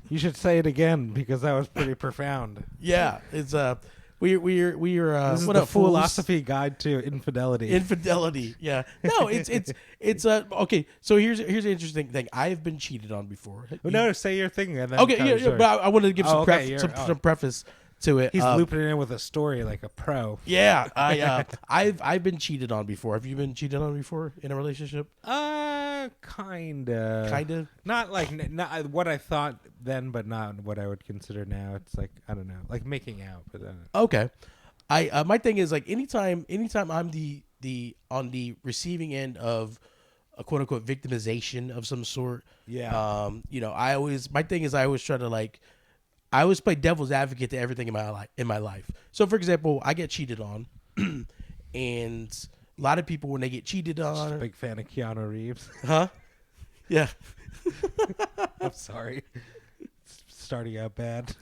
You should say it again because that was pretty profound. Yeah, it's we're This is what the up, fools? Foolosophy Guide to Infidelity. Infidelity. Yeah. No, it's okay. So here's an interesting thing. I've been cheated on before. No, say your thing. And then Okay, tell yeah, your story. but I wanted to give some, okay, some preface to it. He's looping it in with a story like a pro. Yeah, I've been cheated on before. Have you been cheated on before in a relationship? Kinda. Kind of. Not like not what I thought then, but not what I would consider now. It's like I don't know, like making out. But Okay, my thing is like anytime I'm the on the receiving end of a quote unquote victimization of some sort. Yeah. I always try to I always play devil's advocate to everything in my life. So, for example, I get cheated on, and a lot of people when they get cheated on, Just a big fan of Keanu Reeves. huh? Yeah. I'm sorry, it's starting out bad.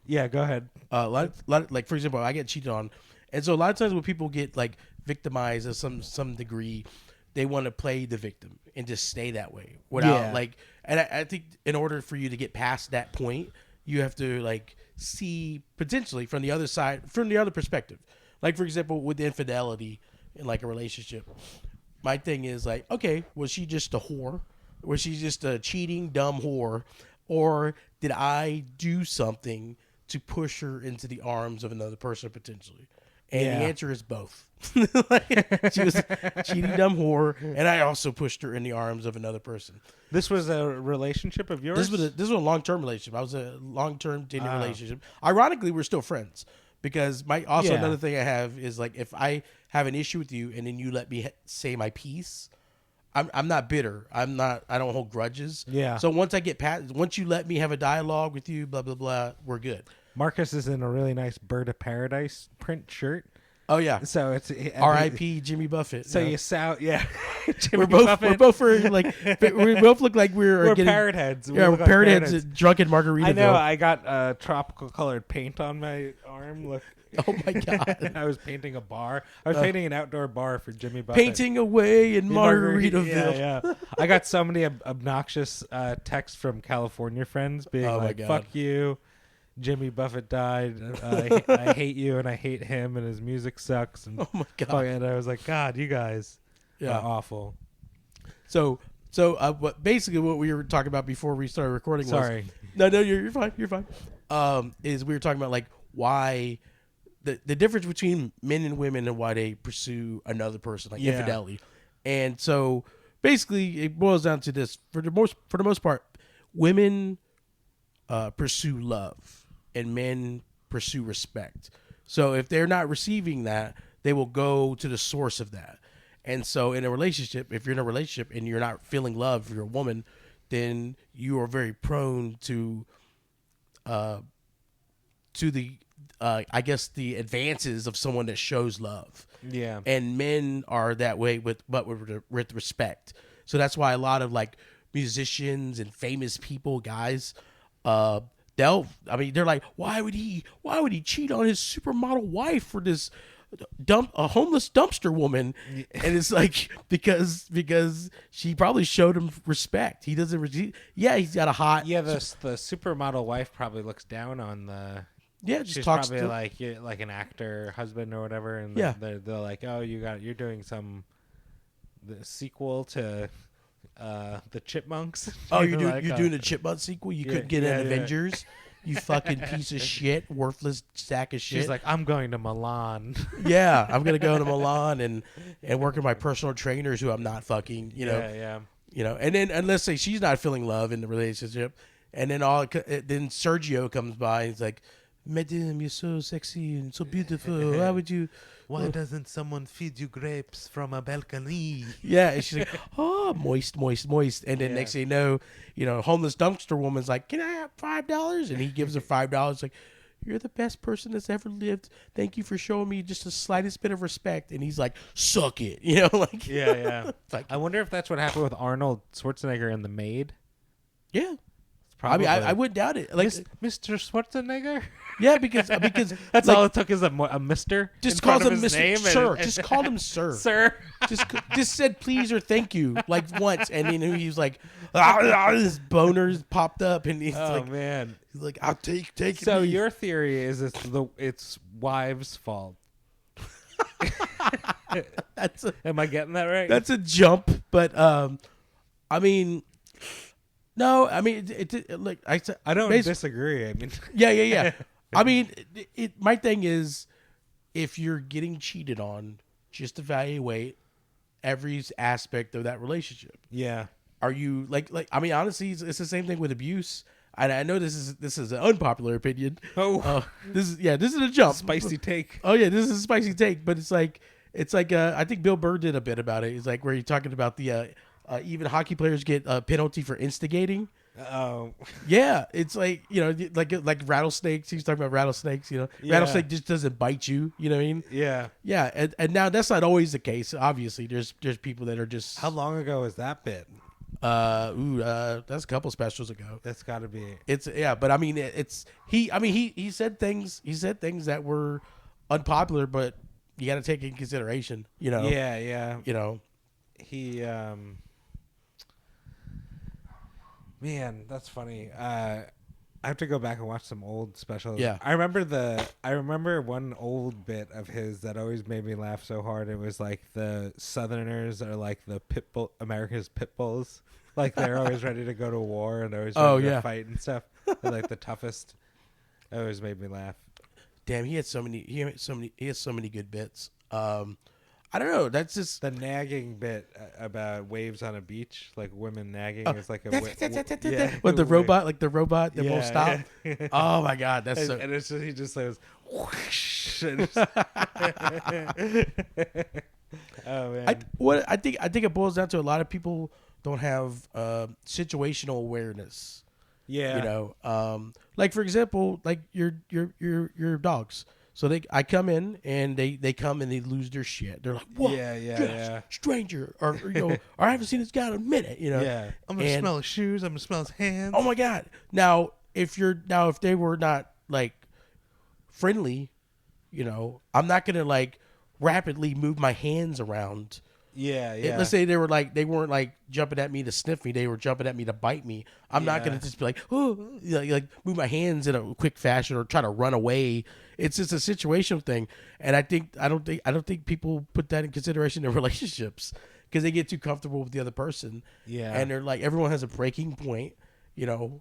Yeah, go ahead. Like for example, I get cheated on, and so a lot of times when people get like victimized to some degree, they want to play the victim and just stay that way without And I think in order for you to get past that point, you have to like see potentially from the other side, from the other perspective. Like for example, with infidelity in like a relationship, my thing is like, okay, was she just a whore? Was she just a cheating dumb whore, or did I do something to push her into the arms of another person potentially? And the answer is both. She was a cheating dumb whore, and I also pushed her in the arms of another person. This was a relationship of yours? This was a long-term relationship. I was a long-term dating relationship. Ironically, we're still friends because another thing I have is like if I have an issue with you and then you let me say my piece, I'm not bitter. I don't hold grudges. Yeah. So once you let me have a dialogue with you, blah blah blah, we're good. Marcus is in a really nice Bird of Paradise print shirt. Oh yeah. So it's R.I.P. Jimmy Buffett. So you sound we're both we both look like we're getting parrot heads. Yeah, we're parrot heads drunk in Margaritaville. I know. I got tropical colored paint on my arm. Look. Oh my god. I was painting a bar. I was painting an outdoor bar for Jimmy Buffett. Painting away in Margaritaville. Yeah. I got so many obnoxious texts from California friends being like, "Fuck you." Jimmy Buffett died. I hate you, and I hate him, and his music sucks. And oh my god! And I was like, God, you guys are awful. So, basically, what we were talking about before we started recording. Sorry. No, you're fine. You're fine. Is we were talking about like why the difference between men and women and why they pursue another person, like infidelity, and so basically it boils down to this: for the most part, women pursue love. And men pursue respect. So if they're not receiving that, they will go to the source of that. And so in a relationship, if you're in a relationship and you're not feeling love for your woman, then you are very prone to the I guess the advances of someone that shows love. Yeah. And men are that way with respect. So that's why a lot of like musicians and famous people, guys, they're like, why would he cheat on his supermodel wife for this a homeless dumpster woman? And it's like because she probably showed him respect. He doesn't he's got a hot the supermodel wife probably looks down on the she's talks probably to like an actor husband or whatever, and they're like, oh, you're doing the sequel to the Chipmunks. You're doing a Chipmunk sequel? You couldn't get an Avengers? You fucking piece of shit, worthless sack of shit. She's like, I'm going to Milan. Yeah, I'm gonna go to Milan and work with my personal trainers who I'm not fucking. And then let's say she's not feeling love in the relationship, and then then Sergio comes by and he's like, Madame, you're so sexy and so beautiful. Why doesn't someone feed you grapes from a balcony? Yeah, and she's like, oh, moist. And then next thing you know, homeless dumpster woman's like, can I have $5? And he gives her $5. Like, you're the best person that's ever lived. Thank you for showing me just the slightest bit of respect. And he's like, suck it. Like. Yeah. Like, I wonder if that's what happened with Arnold Schwarzenegger in The Maid. Yeah. Probably. I wouldn't doubt it. Like Mr. Schwarzenegger. Yeah, because that's like, all it took is a Mister. Just calls him Mr. Sir. Just called him Sir. Sir. Just said please or thank you like once, and then he was like, his boners popped up, and he's like, man, he's like, I'll take it. So your theory is it's wives' fault. Am I getting that right? That's a jump, but I mean. No, I mean, like I said, I don't disagree. I mean, yeah. I mean, my thing is, if you're getting cheated on, just evaluate every aspect of that relationship. Yeah. Are you like? I mean, honestly, it's the same thing with abuse. I know this is an unpopular opinion. This is a jump. Spicy take. Oh yeah, this is a spicy take, but it's like I think Bill Burr did a bit about it. It's like where you're talking about the. Even hockey players get a penalty for instigating. Oh, yeah, it's like like rattlesnakes. He's talking about rattlesnakes. Rattlesnake just doesn't bite you. You know what I mean? Yeah, yeah. And now that's not always the case. Obviously, there's people that are just. How long ago was that bit? That's a couple specials ago. That's got to be. It's but I mean, he said things. He said things that were unpopular, but you got to take in consideration. Yeah. He Man, that's funny. I have to go back and watch some old specials. Yeah. I remember one old bit of his that always made me laugh so hard. It was like the Southerners are like the America's pit bulls. Like they're always ready to go to war and they're always ready to fight and stuff. They're like the toughest. It always made me laugh. Damn, he has so many good bits. I don't know. That's just the nagging bit about waves on a beach, like women nagging. Is like with the robot, that won't stop. Yeah. Oh my god, that's and it's just he just says, whoosh. Oh man. I think it boils down to a lot of people don't have situational awareness. Yeah. Like for example, like your dogs. So I come in and they come and they lose their shit. They're like, "Whoa, yeah, stranger," or or I haven't seen this guy in a minute. Yeah, I'm gonna smell his shoes. I'm gonna smell his hands. Oh my god! Now if they were not like friendly, I'm not gonna like rapidly move my hands around. Yeah. Let's say they weren't like jumping at me to sniff me. They were jumping at me to bite me. I'm not gonna just be like, oh, like move my hands in a quick fashion or try to run away. It's just a situational thing, and I don't think people put that in consideration in relationships because they get too comfortable with the other person. Yeah, and they're like everyone has a breaking point, and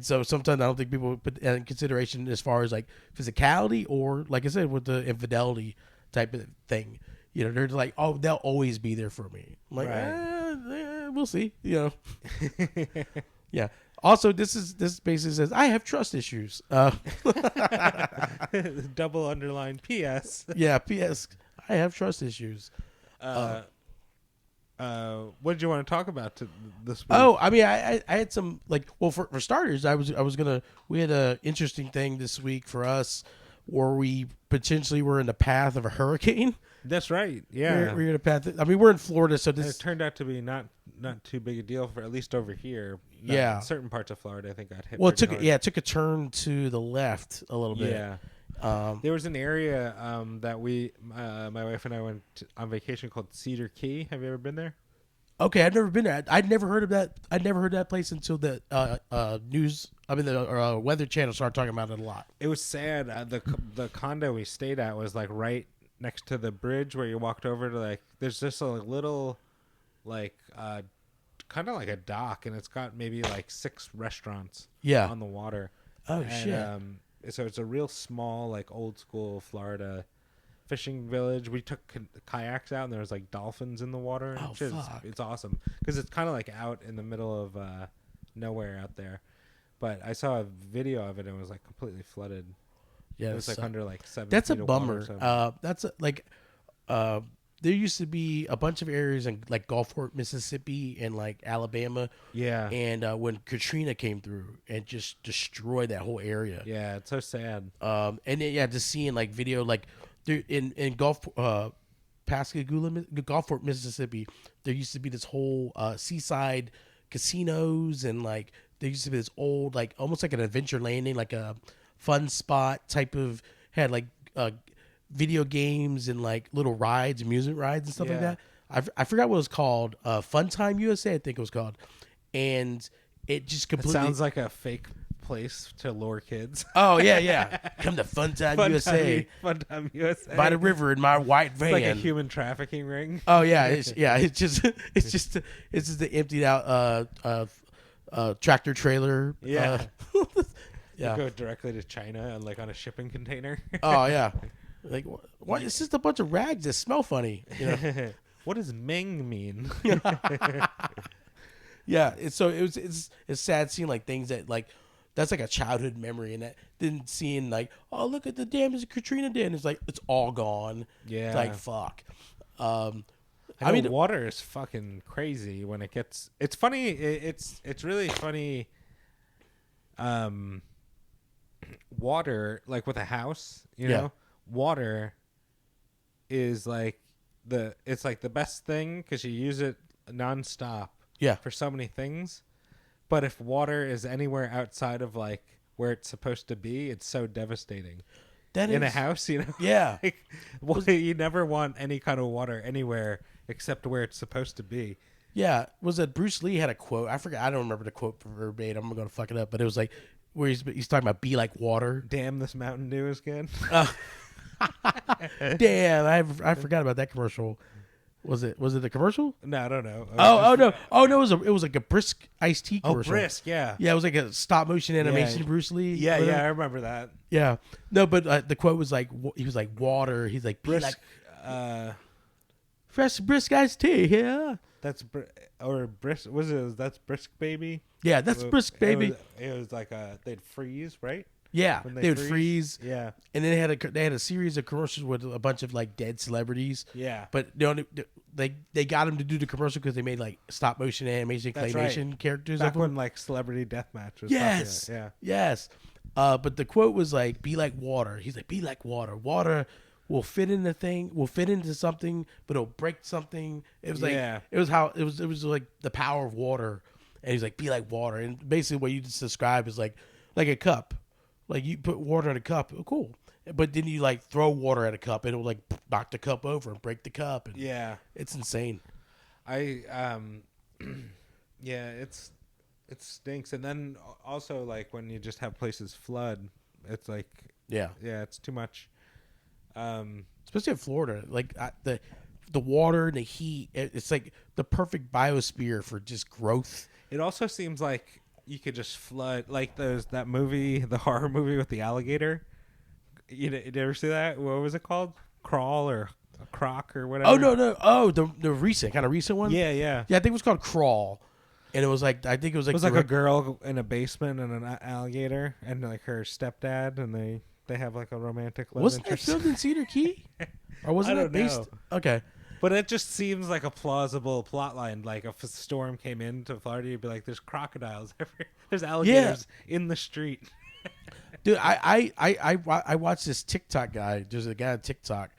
so sometimes I don't think people put that in consideration as far as like physicality or like I said with the infidelity type of thing. They're like, oh, they'll always be there for me. I'm like, we'll see. Yeah. Also, this basically says I have trust issues. Double underline P.S. Yeah, P.S. I have trust issues. What did you want to talk about this week? Oh, I mean, I had some for starters, we had an interesting thing this week for us where we potentially were in the path of a hurricane. That's right. Yeah, we're in a path. We're in Florida, so this it turned out to be not too big a deal for at least over here. Certain parts of Florida, I think got hit. Well, it took a turn to the left a little bit. Yeah. There was an area that my wife and I went on vacation called Cedar Key. Have you ever been there? Okay, I've never been there. I'd never heard of that. I'd never heard of that place until the the Weather Channel started talking about it a lot. It was sad. The condo we stayed at was like right next to the bridge where you walked over to like. There's just a little, like, kind of like a dock, and it's got maybe like 6 restaurants. Yeah. On the water. Oh shit. So it's a real small, like old school Florida fishing village. We took kayaks out and there was like dolphins in the water. Oh, fuck. It's awesome because it's kind of like out in the middle of nowhere out there. But I saw a video of it and it was like completely flooded. Yeah, it was like under like 7 That's a feet of bummer. water, That's there used to be a bunch of areas in like Gulfport, Mississippi, and like Alabama. Yeah. And when Katrina came through and just destroyed that whole area. Yeah, it's so sad. And then, just seeing like video like in Pascagoula, Gulfport, Mississippi, there used to be this whole seaside casinos and like there used to be this old, like almost like an adventure landing, like a fun spot type of, had like video games and like little rides, amusement rides and stuff like Yeah. that. I forgot what it was called. Fun Time USA, I think it was called. And it just It completely sounds like a fake place to lure kids. Oh yeah. Come to Fun Time USA. Fun Time USA. By the river in my white van. It's like a human trafficking ring. Oh yeah, it's just the emptied out tractor trailer. Yeah. Yeah. You go directly to China and like on a shipping container. Oh yeah. Like what? It's just a bunch of rags that smell funny. You know? What does Ming mean? Yeah. It's sad seeing like things that like that's like a childhood memory, and that then seeing like, oh look at the damage Katrina did, and it's like it's all gone. Yeah. It's like fuck. I mean, water is fucking crazy when it gets. It's funny. It's really funny. Water, like with a house, you know, water is like it's like the best thing because you use it nonstop. Yeah. For so many things, but if water is anywhere outside of like where it's supposed to be, it's so devastating. In a house, you know. Yeah. Like, well, you never want any kind of water anywhere except where it's supposed to be. Yeah, was that Bruce Lee had a quote? I forget. I don't remember the quote verbatim. I'm gonna fuck it up, but it was like where he's talking about be like water. Damn, this Mountain Dew is good. Damn, I forgot about that commercial. Was it the commercial? No, I don't know. No, it was like a Brisk iced tea commercial. Oh, Brisk, yeah. Yeah, it was like a stop motion animation Bruce Lee. Yeah, I remember that. Yeah, no, but the quote was like he was like water. He's like Brisk, like, fresh Brisk iced tea. Yeah, that's Brisk. That's Brisk Baby? Yeah, that's Brisk Baby. It was like they'd freeze, right? Yeah, they would freeze. Yeah, and then they had a series of commercials with a bunch of like dead celebrities. Yeah, but they got them to do the commercial because they made like stop motion animation claymation characters. Back when like Celebrity Deathmatch was popular. Yes. But the quote was like, "Be like water." He's like, "Be like water. Water will fit in the thing, will fit into something, but it'll break something." It was like it was like the power of water. And he's like, "Be like water." And basically, what you just described is like a cup. Like you put water in a cup, oh, cool. But then you like throw water at a cup, and it'll like knock the cup over and break the cup. And it's insane. It stinks. And then also like when you just have places flood, it's like it's too much. Especially in Florida, like the water and the heat, it's like the perfect biosphere for just growth. It also seems like you could just flood like that movie, the horror movie with the alligator. You ever see that? What was it called? Crawl or Croc or whatever? Oh no! Oh, the recent one. Yeah. I think it was called Crawl, and it was like a girl in a basement and an alligator and like her stepdad, and they have like a romantic love Wasn't interest. that filmed in Cedar Key? Or wasn't that based? Okay. But it just seems like a plausible plot line. Like if a storm came into Florida, you'd be like, "There's crocodiles everywhere. There's alligators in the street." Dude, I watched this TikTok guy. There's a guy on TikTok,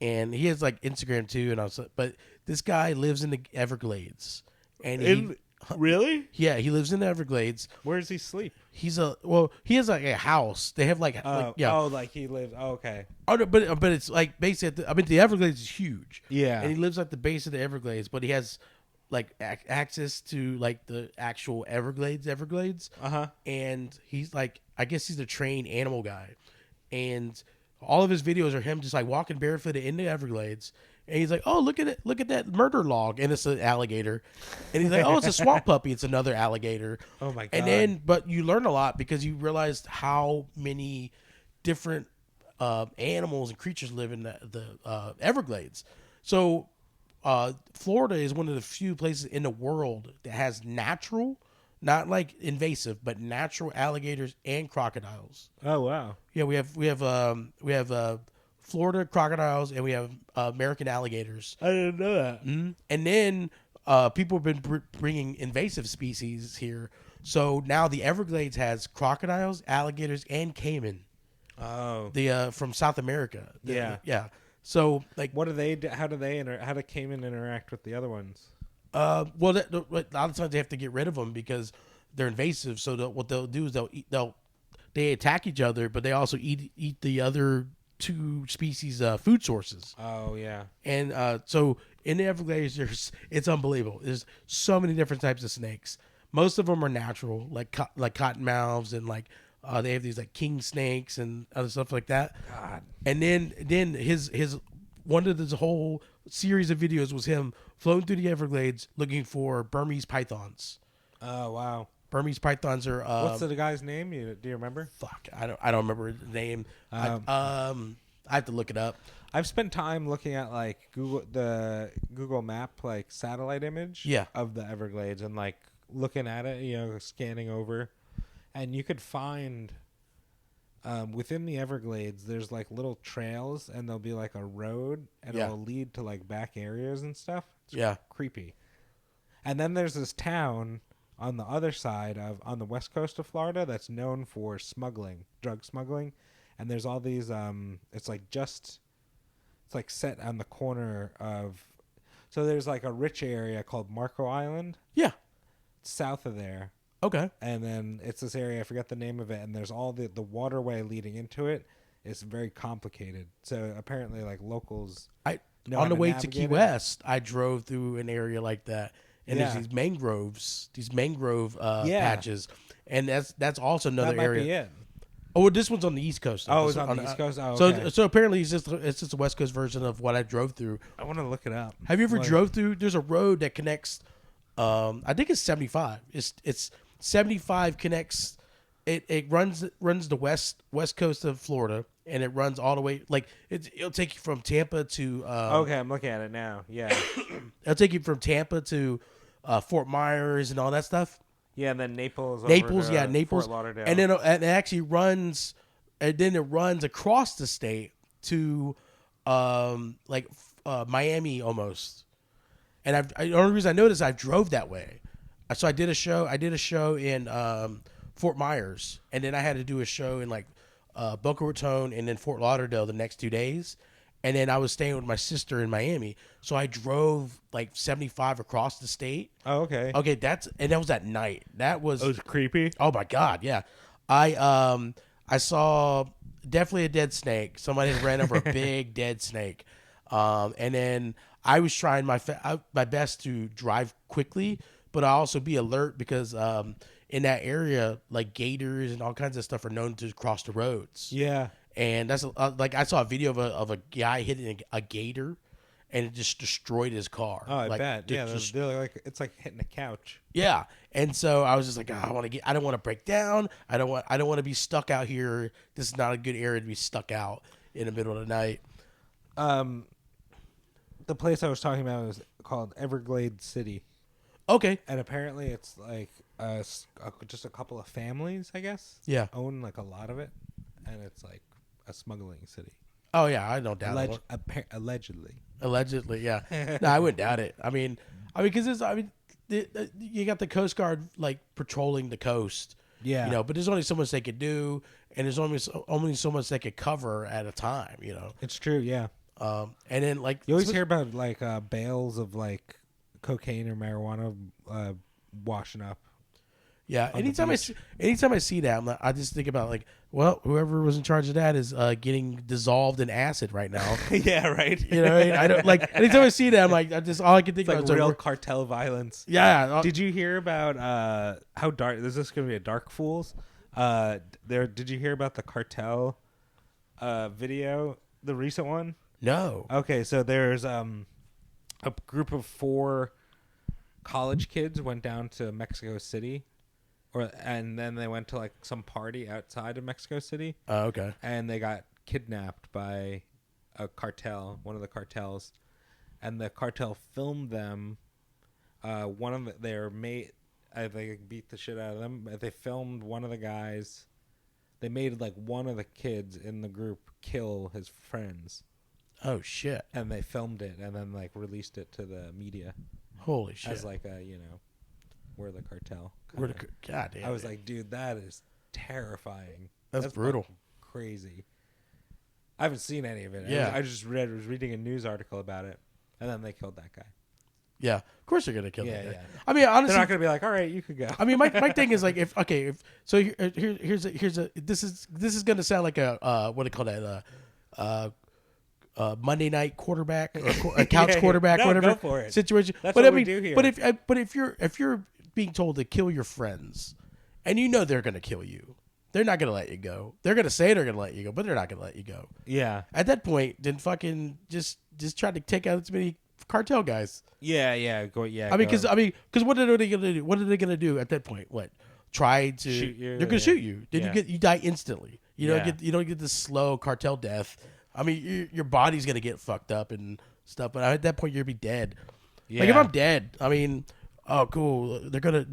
and he has like Instagram too. And but this guy lives in the Everglades, and really? Yeah, he lives in the Everglades. Where does he sleep? He has like a house. They have like he lives. Oh, okay. Oh no, but it's like basically, the Everglades is huge. Yeah, and he lives at the base of the Everglades, but he has like access to like the actual Everglades. And he's like, I guess he's a trained animal guy, and all of his videos are him just like walking barefooted in the Everglades. And he's like, "Oh, look at it! Look at that murder log!" And it's an alligator. And he's like, "Oh, it's a swamp puppy. It's another alligator." Oh my god! And then, but you learn a lot because you realize how many different animals and creatures live in the Everglades. So, Florida is one of the few places in the world that has natural, not like invasive, but natural alligators and crocodiles. Oh wow! Yeah, we have Florida crocodiles, and we have American alligators. I didn't know that. Mm-hmm. And then people have been bringing invasive species here. So now the Everglades has crocodiles, alligators, and caiman. Oh, from South America. Yeah. So like, what do they? How do caiman interact with the other ones? A lot of times they have to get rid of them because they're invasive. So what they'll do is they attack each other, but they also eat the other two species food sources. Oh yeah. And so in the Everglades, it's unbelievable. There's so many different types of snakes. Most of them are natural, like cottonmouths, and like they have these like king snakes and other stuff like that. God. And then his one of this whole series of videos was him floating through the Everglades looking for Burmese pythons. Oh wow. Burmese pythons are What's the guy's name? Do you remember? fuck. I don't remember the name. I have to look it up. I've spent time looking at like Google Map like satellite image of the Everglades and like looking at it, scanning over, and you could find within the Everglades there's like little trails, and there'll be like a road, and it'll lead to like back areas and stuff. It's creepy. And then there's this town on the other side on the west coast of Florida that's known for drug smuggling, and there's all these it's like set on the corner of, so there's like a rich area called Marco Island. Yeah. South of there. Okay. And then it's this area, I forget the name of it, and there's all the waterway leading into it is very complicated. So apparently like locals on the way to Key West, I drove through an area like that. And there's these mangrove patches. And that's also another that might area. Be it. Oh, well, this one's on the East Coast. Oh, it's on the East Coast. Oh, okay. So apparently it's just a West Coast version of what I drove through. I want to look it up. Have you ever drove through? There's a road that connects. I think it's 75. It's 75 connects. It runs the west coast of Florida, and it runs all the way. Like it'll take you from Tampa to. Okay, I'm looking at it now. Yeah, it'll take you from Tampa to Fort Myers and all that stuff. Yeah, and then Naples, Naples, Fort Lauderdale. And then it actually runs, and then it runs across the state to, Miami almost. And the only reason I noticed I drove that way, so I did a show. I did a show in Fort Myers, and then I had to do a show in like Boca Raton and then Fort Lauderdale the next 2 days. And then I was staying with my sister in Miami. So I drove like 75 across the state. Oh, okay. Okay, that was at night. That was creepy. Oh my God, yeah. I saw definitely a dead snake. Somebody had ran over a big dead snake. And then I was trying my best to drive quickly, but I also be alert because in that area, like gators and all kinds of stuff are known to cross the roads. Yeah. And that's like I saw a video of a guy hitting a gator, and it just destroyed his car. Oh, I bet. Yeah, they're like it's like hitting a couch. Yeah, and so I was just like, I don't want to break down. I don't want to be stuck out here. This is not a good area to be stuck out in the middle of the night. The place I was talking about is called Everglades City. Okay, and apparently it's like just a couple of families, I guess. Yeah, own like a lot of it, and it's like a smuggling city. Oh yeah, I don't doubt it. Allegedly, yeah. No, I wouldn't doubt it. I mean, because you got the Coast Guard like patrolling the coast. Yeah, but there's only so much they could do, and there's only so much they could cover at a time. It's true. Yeah. And then like you always hear about like bales of like cocaine or marijuana washing up. Yeah, anytime I see that, I just think about like, well, whoever was in charge of that is getting dissolved in acid right now. Yeah, right. I don't like. Anytime I see that, I'm like, all I can think about is real cartel violence. Yeah. Did you hear about how dark? Is this going to be a Dark Fools? Did you hear about the cartel video, the recent one? No. Okay, so there's a group of 4 college kids went down to Mexico City. And then they went to like some party outside of Mexico City. Oh, okay. And they got kidnapped by a cartel, one of the cartels, and the cartel filmed them. One of their mate, they beat the shit out of them. They filmed one of the guys. They made like one of the kids in the group kill his friends. Oh shit! And they filmed it and then like released it to the media. Holy shit! As like a we're the cartel. God damn. I was like, dude, that is terrifying. That's brutal. Crazy. I haven't seen any of it. Yeah. I was reading a news article about it, and then they killed that guy. Yeah, of course they're gonna kill that guy. Yeah. I mean, honestly, They're not gonna be like, all right, you could go. I mean, my thing is like, if here's a this is gonna sound like a what do you call that Monday night quarterback or a couch quarterback, no, whatever go for it. situation. That's but what I mean, we do here. but if you're being told to kill your friends, and you know they're gonna kill you, they're not gonna let you go. They're gonna say they're gonna let you go, but they're not gonna let you go. Yeah. At that point, then fucking just try to take out as many cartel guys. Yeah. Go. Yeah. I mean, because what are they gonna do? What are they gonna do at that point? What? Try to shoot you? They're gonna shoot you. Then you die instantly. You don't get this slow cartel death. I mean, your body's gonna get fucked up and stuff, but at that point you'll be dead. Yeah. Like if I'm dead, I mean, oh cool. They're gonna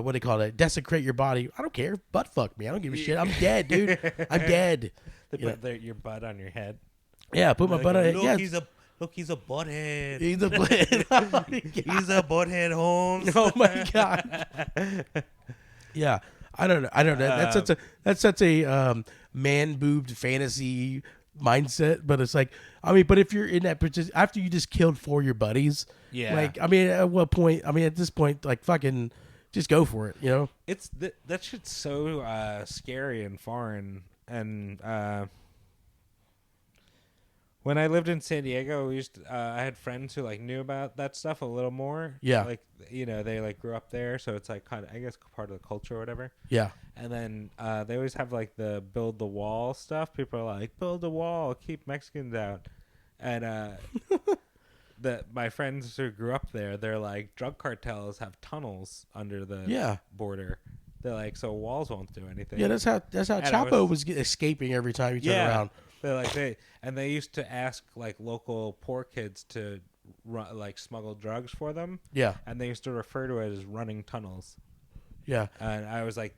what do they call it? Desecrate your body. I don't care. Butt fuck me. I don't give a shit. I'm dead, dude. I'm dead. They put your butt on your head. Yeah, put my butt on it. Look, Yeah. he's a butthead. He's a butthead. Oh He's a butthead, Holmes. Oh my god. Yeah, I don't know. That's such a man boobed fantasy mindset. But it's like, I mean, but if you're in that position after you just killed 4 of your buddies, Yeah. Like, I mean, at what point? I mean, at this point, like, fucking, just go for it. You know? It's that shit's so scary and foreign. And when I lived in San Diego, I had friends who like knew about that stuff a little more. Yeah. Like, they like grew up there, so it's like kind of, I guess, part of the culture or whatever. Yeah. And then they always have like the build the wall stuff. People are like, build a wall, keep Mexicans out. And my friends who grew up there, they're like, drug cartels have tunnels under the border. They're like, so walls won't do anything. Yeah, that's how Chapo was escaping every time he turned around. They're like they used to ask like local poor kids to like smuggle drugs for them. Yeah. And they used to refer to it as running tunnels. Yeah. And I was like,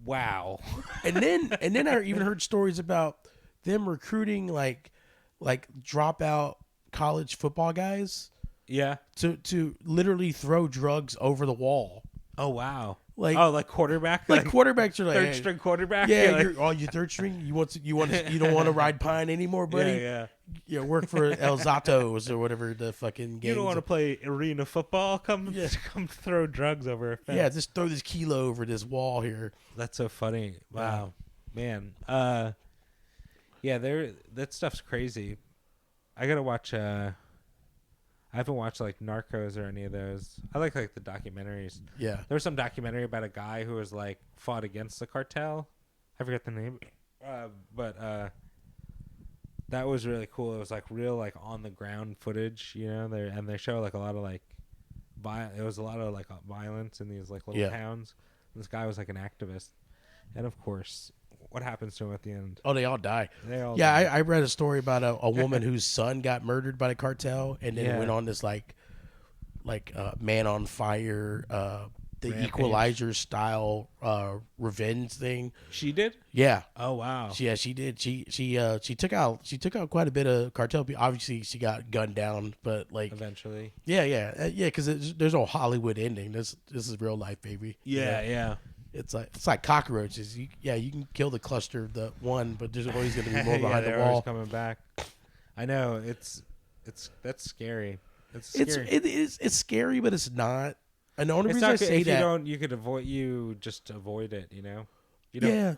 wow. And then I even heard stories about them recruiting like dropout college football guys. Yeah. To literally throw drugs over the wall. Oh wow. Like quarterback. Like quarterbacks are like third string quarterback. Yeah, like, you're third string. You don't want to ride pine anymore, buddy. Yeah. You work for El Zatos or whatever the fucking game. You don't want to play arena football? Come throw drugs over a fence. Yeah, just throw this kilo over this wall here. That's so funny. Wow, man. Yeah, that stuff's crazy. I gotta watch. I haven't watched like Narcos or any of those. I like the documentaries. Yeah, there was some documentary about a guy who was like fought against the cartel. I forget the name, but that was really cool. It was like real like on the ground footage, and they show like a lot of like it was a lot of like violence in these like little towns. And this guy was like an activist, and of course, what happens to him at the end? Oh, they all die. Die. I read a story about a woman whose son got murdered by the cartel, and then went on this like Man on Fire, the Rampage. Equalizer style revenge thing. She did? Yeah. Oh wow. She did. She took out quite a bit of cartel people. Obviously, she got gunned down, but like eventually. Yeah. Because there's no Hollywood ending. This is real life, baby. Yeah. It's like cockroaches. You can kill the cluster of the one, but there's always going to be more behind the wall. Always coming back. I know that's scary. It's scary, but it's not. And the only reason I say that you could just avoid it. You know. Yeah.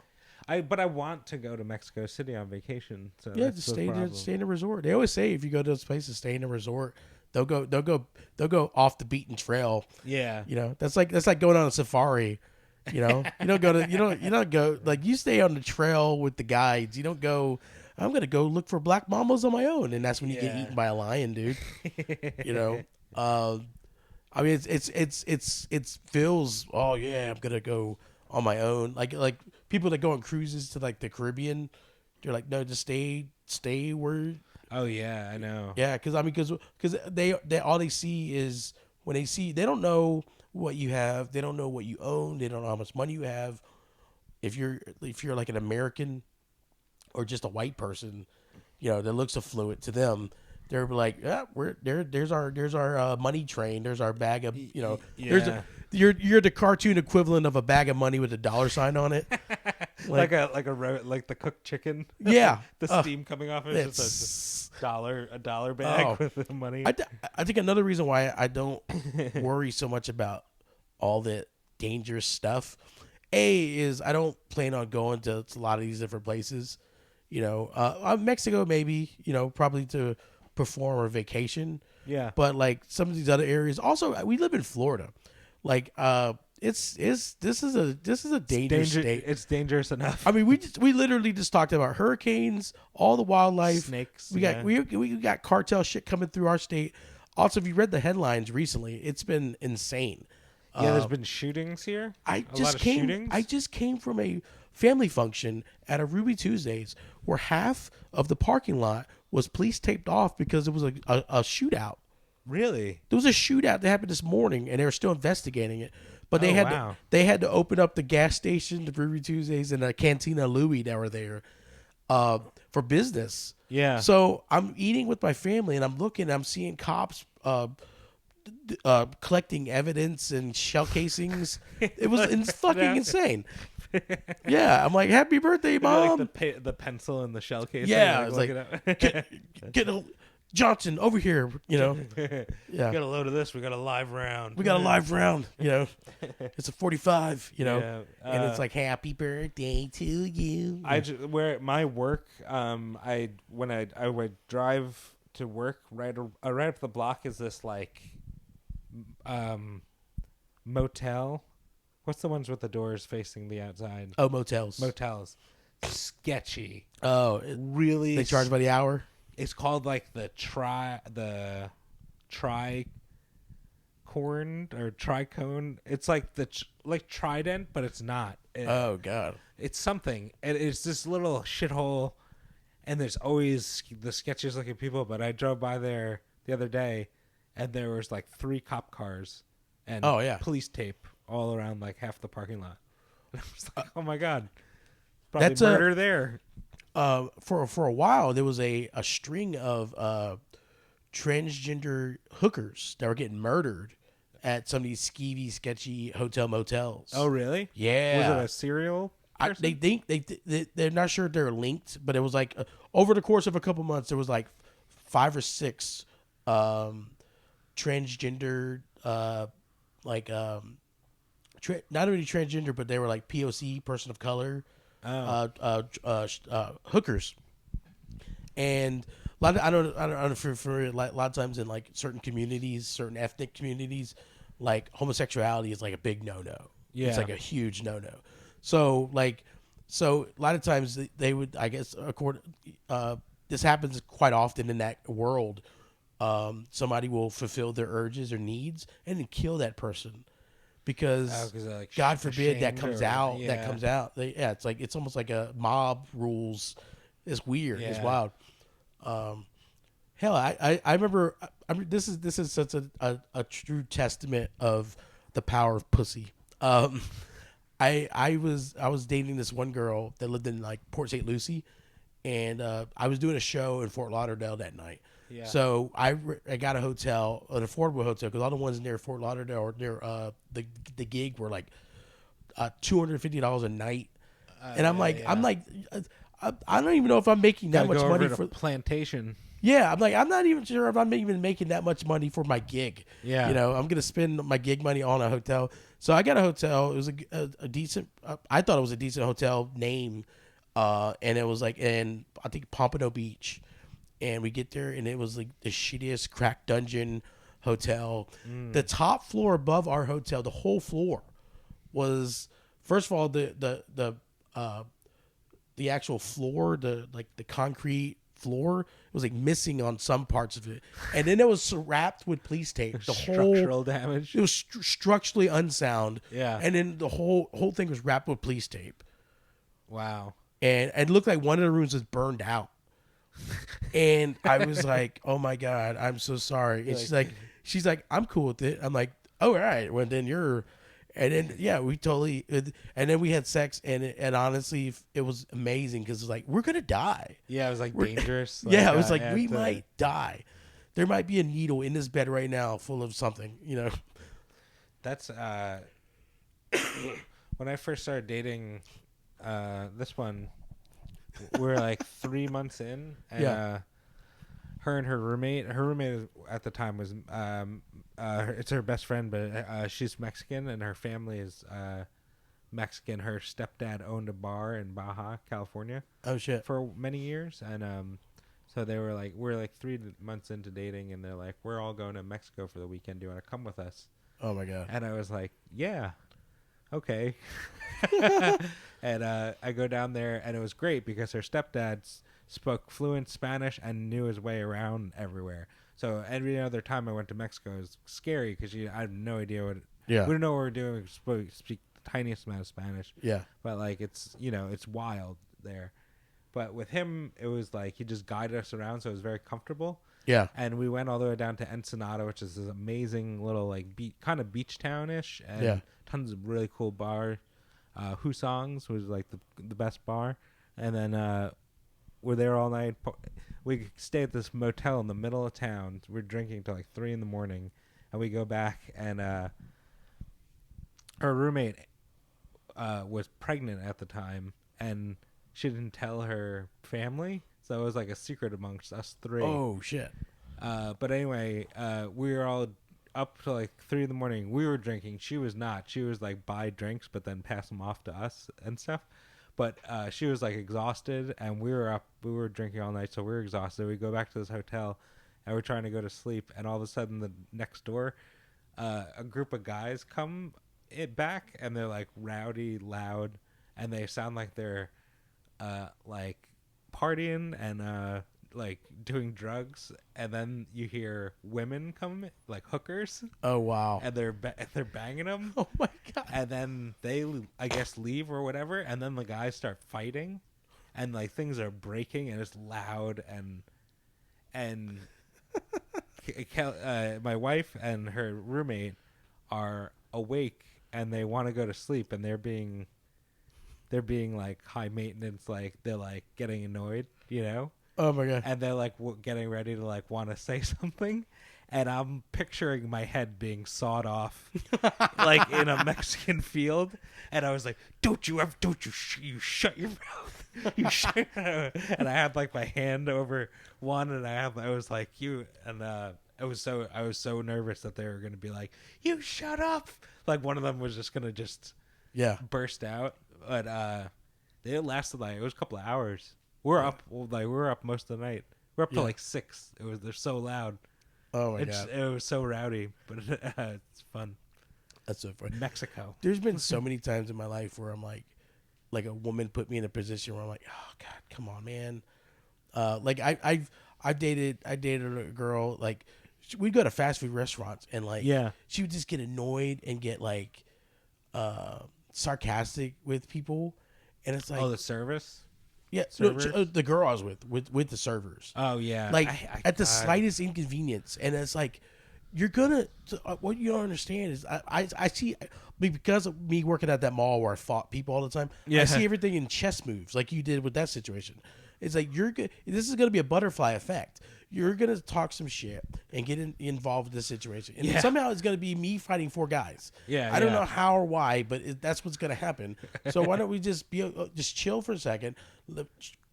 But I want to go to Mexico City on vacation. So yeah, just stay in a resort. They always say if you go to those places, stay in a resort. They'll go off the beaten trail. Yeah. That's like going on a safari. You don't go like you stay on the trail with the guides. You don't go, I'm gonna go look for black mamas on my own, and that's when you get eaten by a lion, dude. I mean it feels, oh yeah, I'm gonna go on my own. Like people that go on cruises to like the Caribbean, they're like, no, just stay where. Oh yeah, I know. Yeah, because they all they see is when they don't know what you have, they don't know what you own, they don't know how much money you have. If you're like an American or just a white person, that looks affluent to them, they're like, yeah, there's our money train, there's our bag of you're the cartoon equivalent of a bag of money with a dollar sign on it. like like the cooked chicken. Yeah, the steam coming off it. It's it's just a dollar bag with the money. I think another reason why I don't worry so much about all the dangerous stuff, is I don't plan on going to a lot of these different places. Mexico maybe, probably to perform or vacation. Yeah. But like some of these other areas, also we live in Florida. Like this is a dangerous state. It's dangerous enough. I mean, we literally just talked about hurricanes, all the wildlife, snakes. We got cartel shit coming through our state. Also, if you read the headlines recently, it's been insane. Yeah, there's been shootings here. I just came from a family function at a Ruby Tuesdays where half of the parking lot was police taped off because it was a shootout. Really? There was a shootout that happened this morning, and they were still investigating it. But they had to open up the gas station, the Ruby Tuesdays, and the Cantina Louie that were there for business. Yeah. So I'm eating with my family, and I'm seeing cops collecting evidence and shell casings. It's fucking insane. Yeah, I'm like, happy birthday, Mom. Like the pencil and the shell case. Yeah, it's like get a Johnson over here. Yeah, we got a load of this. We got a live round. It's a 45. Yeah, and it's like happy birthday to you. Where at my work, I would drive to work right up the block is this like motel. What's the ones with the doors facing the outside? Oh, motels. Sketchy. Oh, really? They charge by the hour? It's called like the tricorn or tricone. It's like like Trident, but it's not. Oh God. It's something. It's this little shithole, and there's always the sketchiest looking people. But I drove by there the other day, and there was like 3 cop cars and police tape all around like half the parking lot. And I was like, oh my God, probably that's murder there. For a while there was a string of transgender hookers that were getting murdered at some of these skeevy, sketchy hotel motels. Oh really? Yeah. Was it a serial person? They think they're not sure if they're linked, but it was like over the course of a couple months there was like 5 or 6 transgender not only transgender, but they were like POC, person of color, hookers. And a lot of, I don't know if you're familiar, like, a lot of times in like certain communities, certain ethnic communities, like homosexuality is like a big no-no. Yeah. It's like a huge no-no. So a lot of times they would, I guess, this happens quite often in that world. Somebody will fulfill their urges or needs and then kill that person. Because like God forbid that comes out. Yeah. That comes out. It's almost like a mob rules. It's weird. It's wild. Hell, I remember. This is such a true testament of the power of pussy. I was dating this one girl that lived in like Port St. Lucie, and I was doing a show in Fort Lauderdale that night. Yeah. So I got a hotel, an affordable hotel, because all the ones near Fort Lauderdale or near the gig were like $250 a night, and I'm like, I don't even know if I'm making that much money for plantation. Yeah, I'm like, I'm not even sure if I'm even making that much money for my gig. Yeah, I'm gonna spend my gig money on a hotel. So I got a hotel. It was a decent. I thought it was a decent hotel name, and it was like in I think Pompano Beach. And we get there, and it was like the shittiest crack dungeon hotel. The top floor above our hotel, the whole floor, was first of all the actual floor, the concrete floor, was like missing on some parts of it, and then it was wrapped with police tape. The structural damage. It was structurally unsound. Yeah, and then the whole thing was wrapped with police tape. Wow, and it looked like one of the rooms was burned out. And I was like, oh my God, I'm so sorry. And she's like, I'm cool with it. I'm like, oh, all right. Well, then and then, yeah, we totally, and then we had sex, and honestly, it was amazing because it was like, we're going to die. Yeah, it was like dangerous. Yeah, it was like, we might die. There might be a needle in this bed right now full of something, That's, when I first started dating this one, we're like 3 months in, and her and her roommate at the time was it's her best friend, but she's Mexican and her family is Mexican. Her stepdad owned a bar in Baja, California. Oh shit! For many years, and so they were like, we're like 3 months into dating, and they're like, we're all going to Mexico for the weekend. Do you want to come with us? Oh my god! And I was like, yeah, okay. And I go down there, and it was great because her stepdad spoke fluent Spanish and knew his way around everywhere. So every other time I went to Mexico, it was scary because I had no idea what. Yeah. We didn't know what we were doing. We speak the tiniest amount of Spanish. Yeah. But like it's it's wild there. But with him, it was like he just guided us around, so it was very comfortable. Yeah. And we went all the way down to Ensenada, which is this amazing little like kind of beach town-ish, and tons of really cool bar. Husong's was like the best bar, and then we're there all night. We stay at this motel in the middle of town. We're drinking till like 3 a.m, and we go back, and her roommate was pregnant at the time, and she didn't tell her family, so it was like a secret amongst us 3. Oh shit! But anyway, we were all up to like 3 a.m. We were drinking. She was not. She was like buy drinks, but then pass them off to us and stuff. But she was like exhausted, and we were up. We were drinking all night, so we were exhausted. We go back to this hotel, and we're trying to go to sleep. And all of a sudden, the next door, a group of guys come back, and they're like rowdy, loud, and they sound like they're like partying and like doing drugs. And then you hear women come, like hookers. Oh wow! And they're banging them. Oh my god! And then they, I guess, leave or whatever. And then the guys start fighting, and like things are breaking, and it's loud. And my wife and her roommate are awake, and they want to go to sleep, and they're being like high maintenance, like they're like getting annoyed, Oh my god! And they're like getting ready to like want to say something, and I'm picturing my head being sawed off, like in a Mexican field, and I was like, you shut your mouth, you shut your mouth. And I had like my hand over one, and I was like, you, and I was so nervous that they were gonna be like, you shut up, like one of them was just gonna burst out. But it lasted like, it was a couple of hours. We're up most of the night. We're up till like 6. They're so loud. Oh my god! It was so rowdy, but it's fun. That's so fun. Mexico. There's been so many times in my life where I'm like a woman put me in a position where I'm like, oh god, come on, man. Like I dated a girl, like we'd go to fast food restaurants, and like she would just get annoyed and get like sarcastic with people, and it's like, oh, the service. Yeah, no, the girl I was with the servers. Oh yeah, like at the slightest inconvenience, and it's like you're gonna. What you don't understand is I see, because of me working at that mall where I fought people all the time. Yeah. I see everything in chess moves, like you did with that situation. It's like you're good. This is gonna be a butterfly effect. You're gonna talk some shit and get involved in this situation, and somehow it's gonna be me fighting 4 guys. I don't know how or why, but that's what's gonna happen. So why don't we just just chill for a second,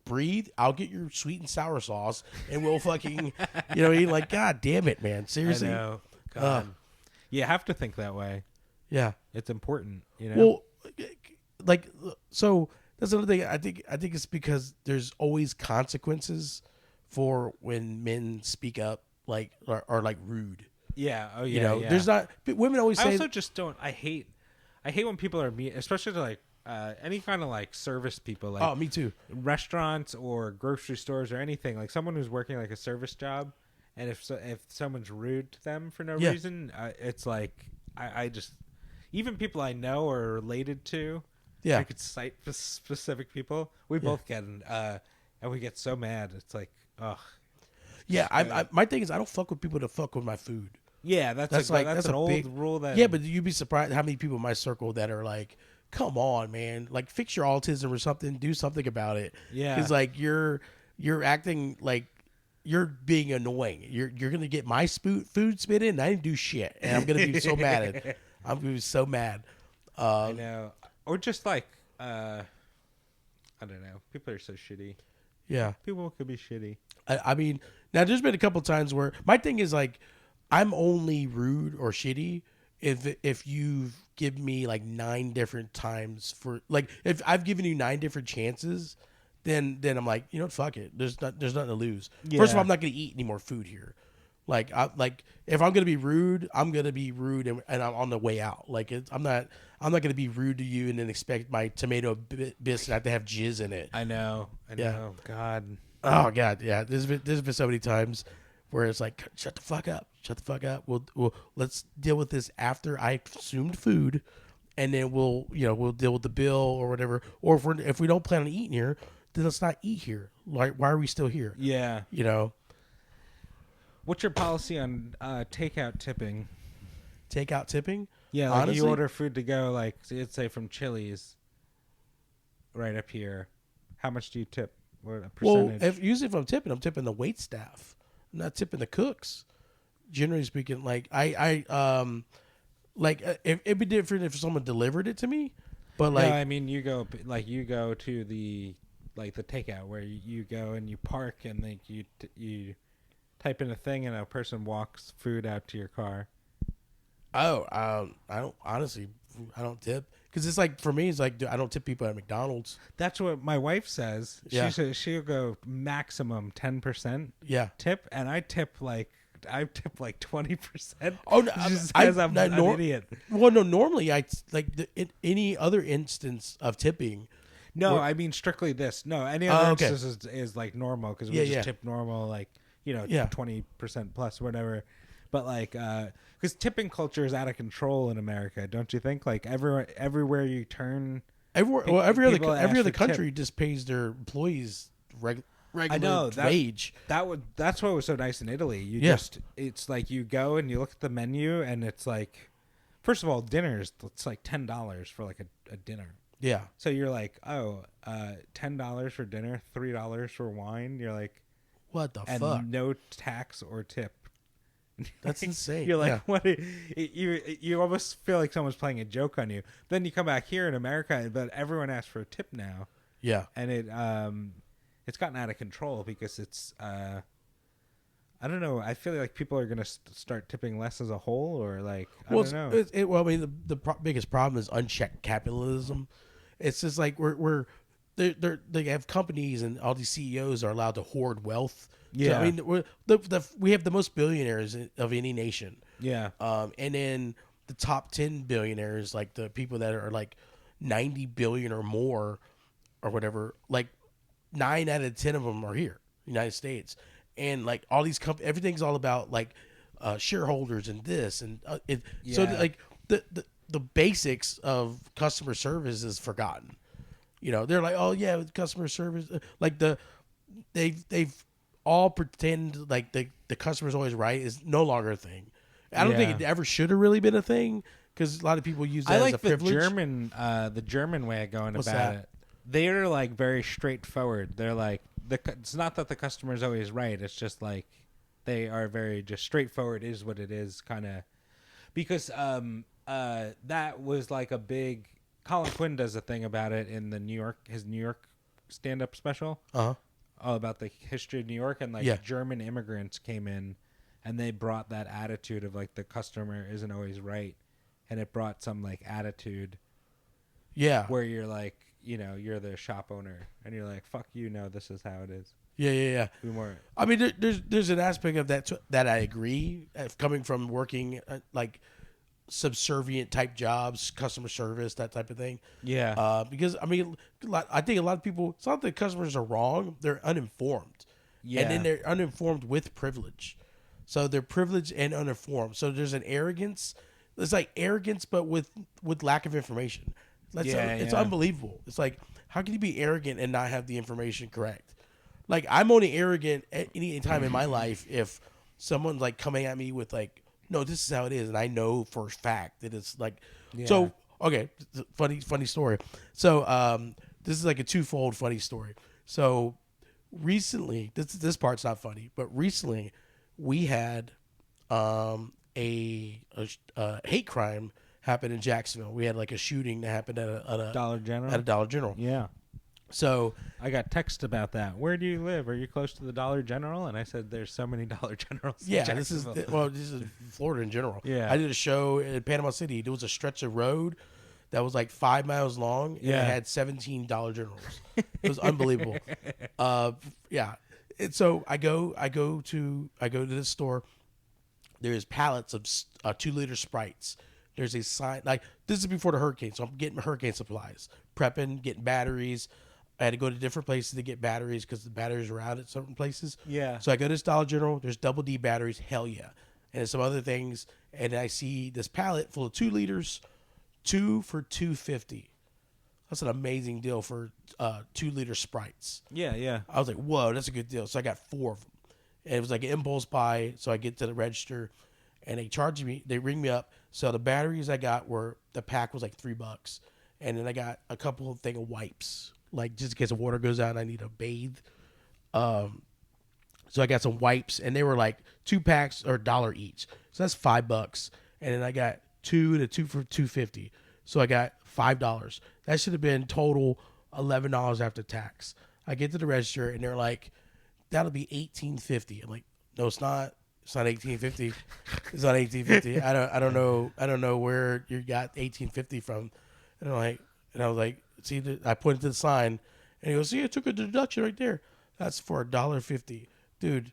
breathe. I'll get your sweet and sour sauce, and we'll fucking, eat. Like, god damn it, man, seriously. I know. God. You have to think that way. Yeah, it's important. Well, like, so that's another thing. I think it's because there's always consequences for when men speak up, like, are like rude. Yeah. Oh yeah. There's not. But women always say. I also just don't. I hate when people are mean, especially to like any kind of like service people. Like, oh, me too. Restaurants or grocery stores or anything. Like someone who's working like a service job, and if someone's rude to them for no reason, it's like I just, even people I know or related to. Yeah. I could cite specific people. We both get and we get so mad. It's like, ugh. Yeah, I my thing is I don't fuck with people that fuck with my food. Yeah, that's an old big rule. That but you'd be surprised how many people in my circle that are like, come on, man, like fix your autism or something, do something about it. Yeah, because like you're acting like you're being annoying. You're gonna get my food spit in, and I didn't do shit, and I'm gonna be so mad. I'm gonna be so mad. I know, or just like I don't know. People are so shitty. Yeah. People could be shitty. I mean, now there's been a couple times where my thing is like, I'm only rude or shitty if you give me like 9 different times for like if I've given you 9 different chances, then I'm like, you know what, fuck it. There's nothing to lose. Yeah. First of all, I'm not gonna eat any more food here. Like if I'm gonna be rude, I'm gonna be rude and I'm on the way out. Like I'm not gonna be rude to you and then expect my tomato biscuit to have jizz in it. I know. Yeah. God. Oh God, yeah. There's been so many times where it's like, shut the fuck up. We'll let's deal with this after I consumed food, and then we'll deal with the bill or whatever. Or if we don't plan on eating here, then let's not eat here. Like, why are we still here? Yeah. You know. What's your policy on takeout tipping? Takeout tipping? Yeah, like honestly, you order food to go, like let's say from Chili's, right up here. How much do you tip? What a percentage? Well, usually if I'm tipping the wait staff. I'm not tipping the cooks. Generally speaking, like it'd be different if someone delivered it to me, but like, no, I mean you go to the the takeout where you go and you park and like you type in a thing and a person walks food out to your car. Oh, I don't tip because it's like for me it's like I don't tip people at McDonald's. That's what my wife says. Yeah. She says she'll go maximum 10%. Yeah. Tip, and I tip like 20%. Oh, no, just because I'm an idiot. Well, no, normally in any other instance of tipping. No, I mean strictly this. No, any other okay. instance is like normal because we just tip normal, like 20% plus whatever. But like, because tipping culture is out of control in America, don't you think? Like everywhere you turn, every other country just pays their employees regular wage. That's what was so nice in Italy. It's like you go and you look at the menu and it's like, first of all, it's like $10 for like a dinner. Yeah. So you're like, $10 for dinner, $3 for wine. You're like, what the fuck? And no tax or tip. That's insane. You're like, what? You almost feel like someone's playing a joke on you. Then you come back here in America, but everyone asks for a tip now. Yeah. And it's gotten out of control because it's I don't know. I feel like people are gonna start tipping less as a whole, or like I don't know. I mean, the biggest problem is unchecked capitalism. It's just like they have companies and all these CEOs are allowed to hoard wealth. Yeah, so, I mean, we have the most billionaires of any nation. Yeah, and then the top 10 billionaires, like the people that are like 90 billion or more, or whatever. Like 9 out of 10 of them are here, United States, and like all these everything's all about like shareholders and this and so like the basics of customer service is forgotten. They're like, oh yeah, customer service, like they've all pretend like the customer's always right is no longer a thing. I don't think it ever should have really been a thing because a lot of people use that as a privilege. The German way of going about it. They're like very straightforward. They're like it's not that the customer's always right. It's just like they are very just straightforward. Is what it is, kind of. Because that was like a big. Colin Quinn does a thing about it in his New York stand-up special. All about the history of New York, and like German immigrants came in and they brought that attitude of like the customer isn't always right, and it brought some like attitude where you're like, you're the shop owner and you're like, fuck you, no, this is how it is. Yeah. Be more. I mean, there's an aspect of that I agree, coming from working like subservient type jobs, customer service, that type of thing. Yeah. Because I mean, I think a lot of people, it's not that customers are wrong, they're uninformed. Yeah. And then they're uninformed with privilege. So they're privileged and uninformed. So there's an arrogance. It's like arrogance, but with lack of information. It's unbelievable. It's like, how can you be arrogant and not have the information correct? Like, I'm only arrogant at any time in my life if someone's like coming at me with like, no, this is how it is, and I know for a fact that it's like. Yeah. So okay, funny story. So this is like a twofold funny story. So recently, this part's not funny, but recently we had a hate crime happen in Jacksonville. We had like a shooting that happened at a Dollar General. At a Dollar General. Yeah. So I got text about that. Where do you live? Are you close to the Dollar General? And I said, there's so many Dollar Generals. yeah, in this is Jacksonville. this is Florida in general. Yeah. I did a show in Panama City. There was a stretch of road that was like 5 miles long, and it Yeah. had 17 Dollar Generals. It was unbelievable. Yeah. And so I go to this store. There's pallets of 2-liter Sprites. There's a sign, like, this is before the hurricane, so I'm getting hurricane supplies, prepping, getting batteries. I had to go to different places to get batteries because the batteries are out at certain places. Yeah. So I go to this Dollar General. There's Double D batteries. Hell yeah. And there's some other things. And I see this pallet full of 2 liters, 2 for $2.50. That's an amazing deal for 2-liter Sprites. Yeah, yeah. I was like, whoa, that's a good deal. So I got 4 of them. And it was like an impulse buy. So I get to the register and they ring me up. So the batteries I got the pack was like $3. And then I got a couple of thing of wipes, like just in case the water goes out and I need to bathe. So I got some wipes and they were like 2 packs or $1 each. So that's $5. And then I got 2 for $2.50. So I got $5. That should have been total $11 after tax. I get to the register and they're like, that'll be $18.50. I'm like, no, it's not. It's not $18.50. It's not $18.50. I don't know where you got $18.50 from. And I was like, see, I pointed to the sign, and he goes, see, I took a deduction right there. That's for $1.50, dude.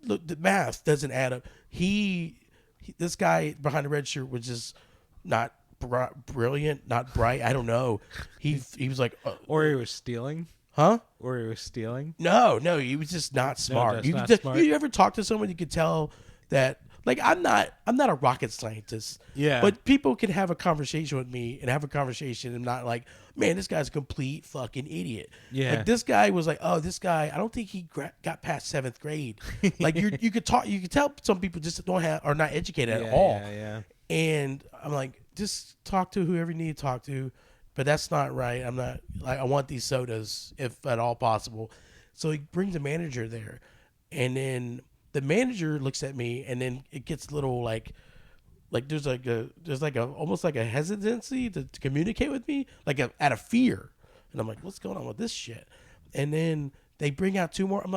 Look, the math doesn't add up. This guy behind the register was just not brilliant, not bright. I don't know. He was like, Or he was stealing. huh? Or he was stealing. No, he was just not smart. just not smart. You ever talk to someone you could tell that, like, I'm not a rocket scientist. Yeah. But people can have a conversation with me and have a conversation and not like, man, this guy's a complete fucking idiot. Yeah. Like, this guy was like, oh, this guy, I don't think he got past 7th grade. Like, you could tell some people just are not educated at all. Yeah. And I'm like, just talk to whoever you need to talk to. But that's not right. I'm not, like, I want these sodas if at all possible. So he brings a manager there. And then the manager looks at me and then it gets a little like there's almost like a hesitancy to communicate with me, like out of fear. And I'm like, what's going on with this shit? And then they bring out 2 more. I'm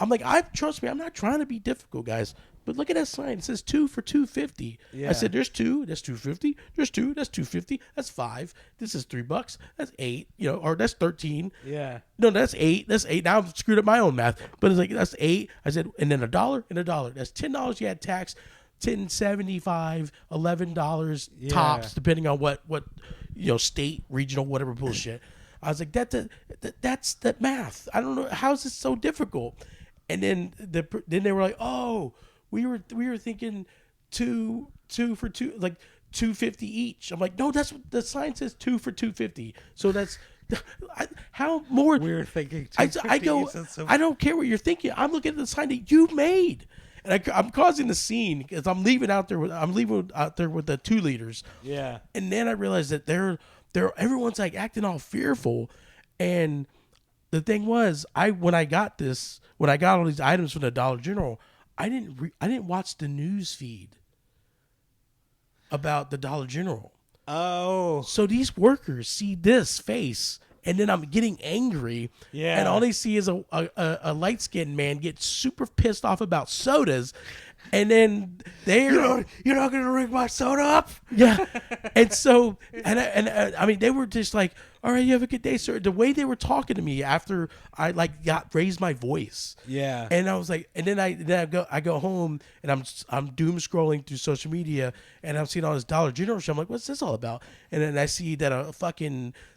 like, trust me, I'm not trying to be difficult, guys. But look at that sign. It says 2 for $2.50. Yeah. I said, there's 2. That's $2.50. There's 2. That's $2.50. That's 5. This is $3. That's 8. Or that's 13. Yeah. No, that's 8. That's 8. Now I've screwed up my own math. But it's like, that's 8. I said, and then $1 and $1. That's $10 you had tax. $10.75, $11 tops, depending on what state, regional, whatever bullshit. I was like, that's that math. I don't know, how is this so difficult? And then they were like, oh, we were thinking 2 for 2, like $2.50 each. I'm like, no, that's what the sign says, 2 for $2.50. So that's how more. We were thinking. I go, I don't care what you're thinking. I'm looking at the sign that you made. And I'm causing the scene because I'm leaving out there with the 2 liters. Yeah. And then I realized that everyone's like acting all fearful. And the thing was, when I got all these items from the Dollar General, I didn't watch the news feed about the Dollar General. Oh. So these workers see this face, and then I'm getting angry. Yeah. And all they see is a light-skinned man get super pissed off about sodas. And then you're not going to ring my soda up? Yeah. And so, I mean, they were just like, all right, you have a good day, sir. The way they were talking to me after I raised my voice. Yeah. And I was like, and then I go home and I'm doom scrolling through social media and I'm seeing all this Dollar General shit. I'm like, what's this all about? And then I see that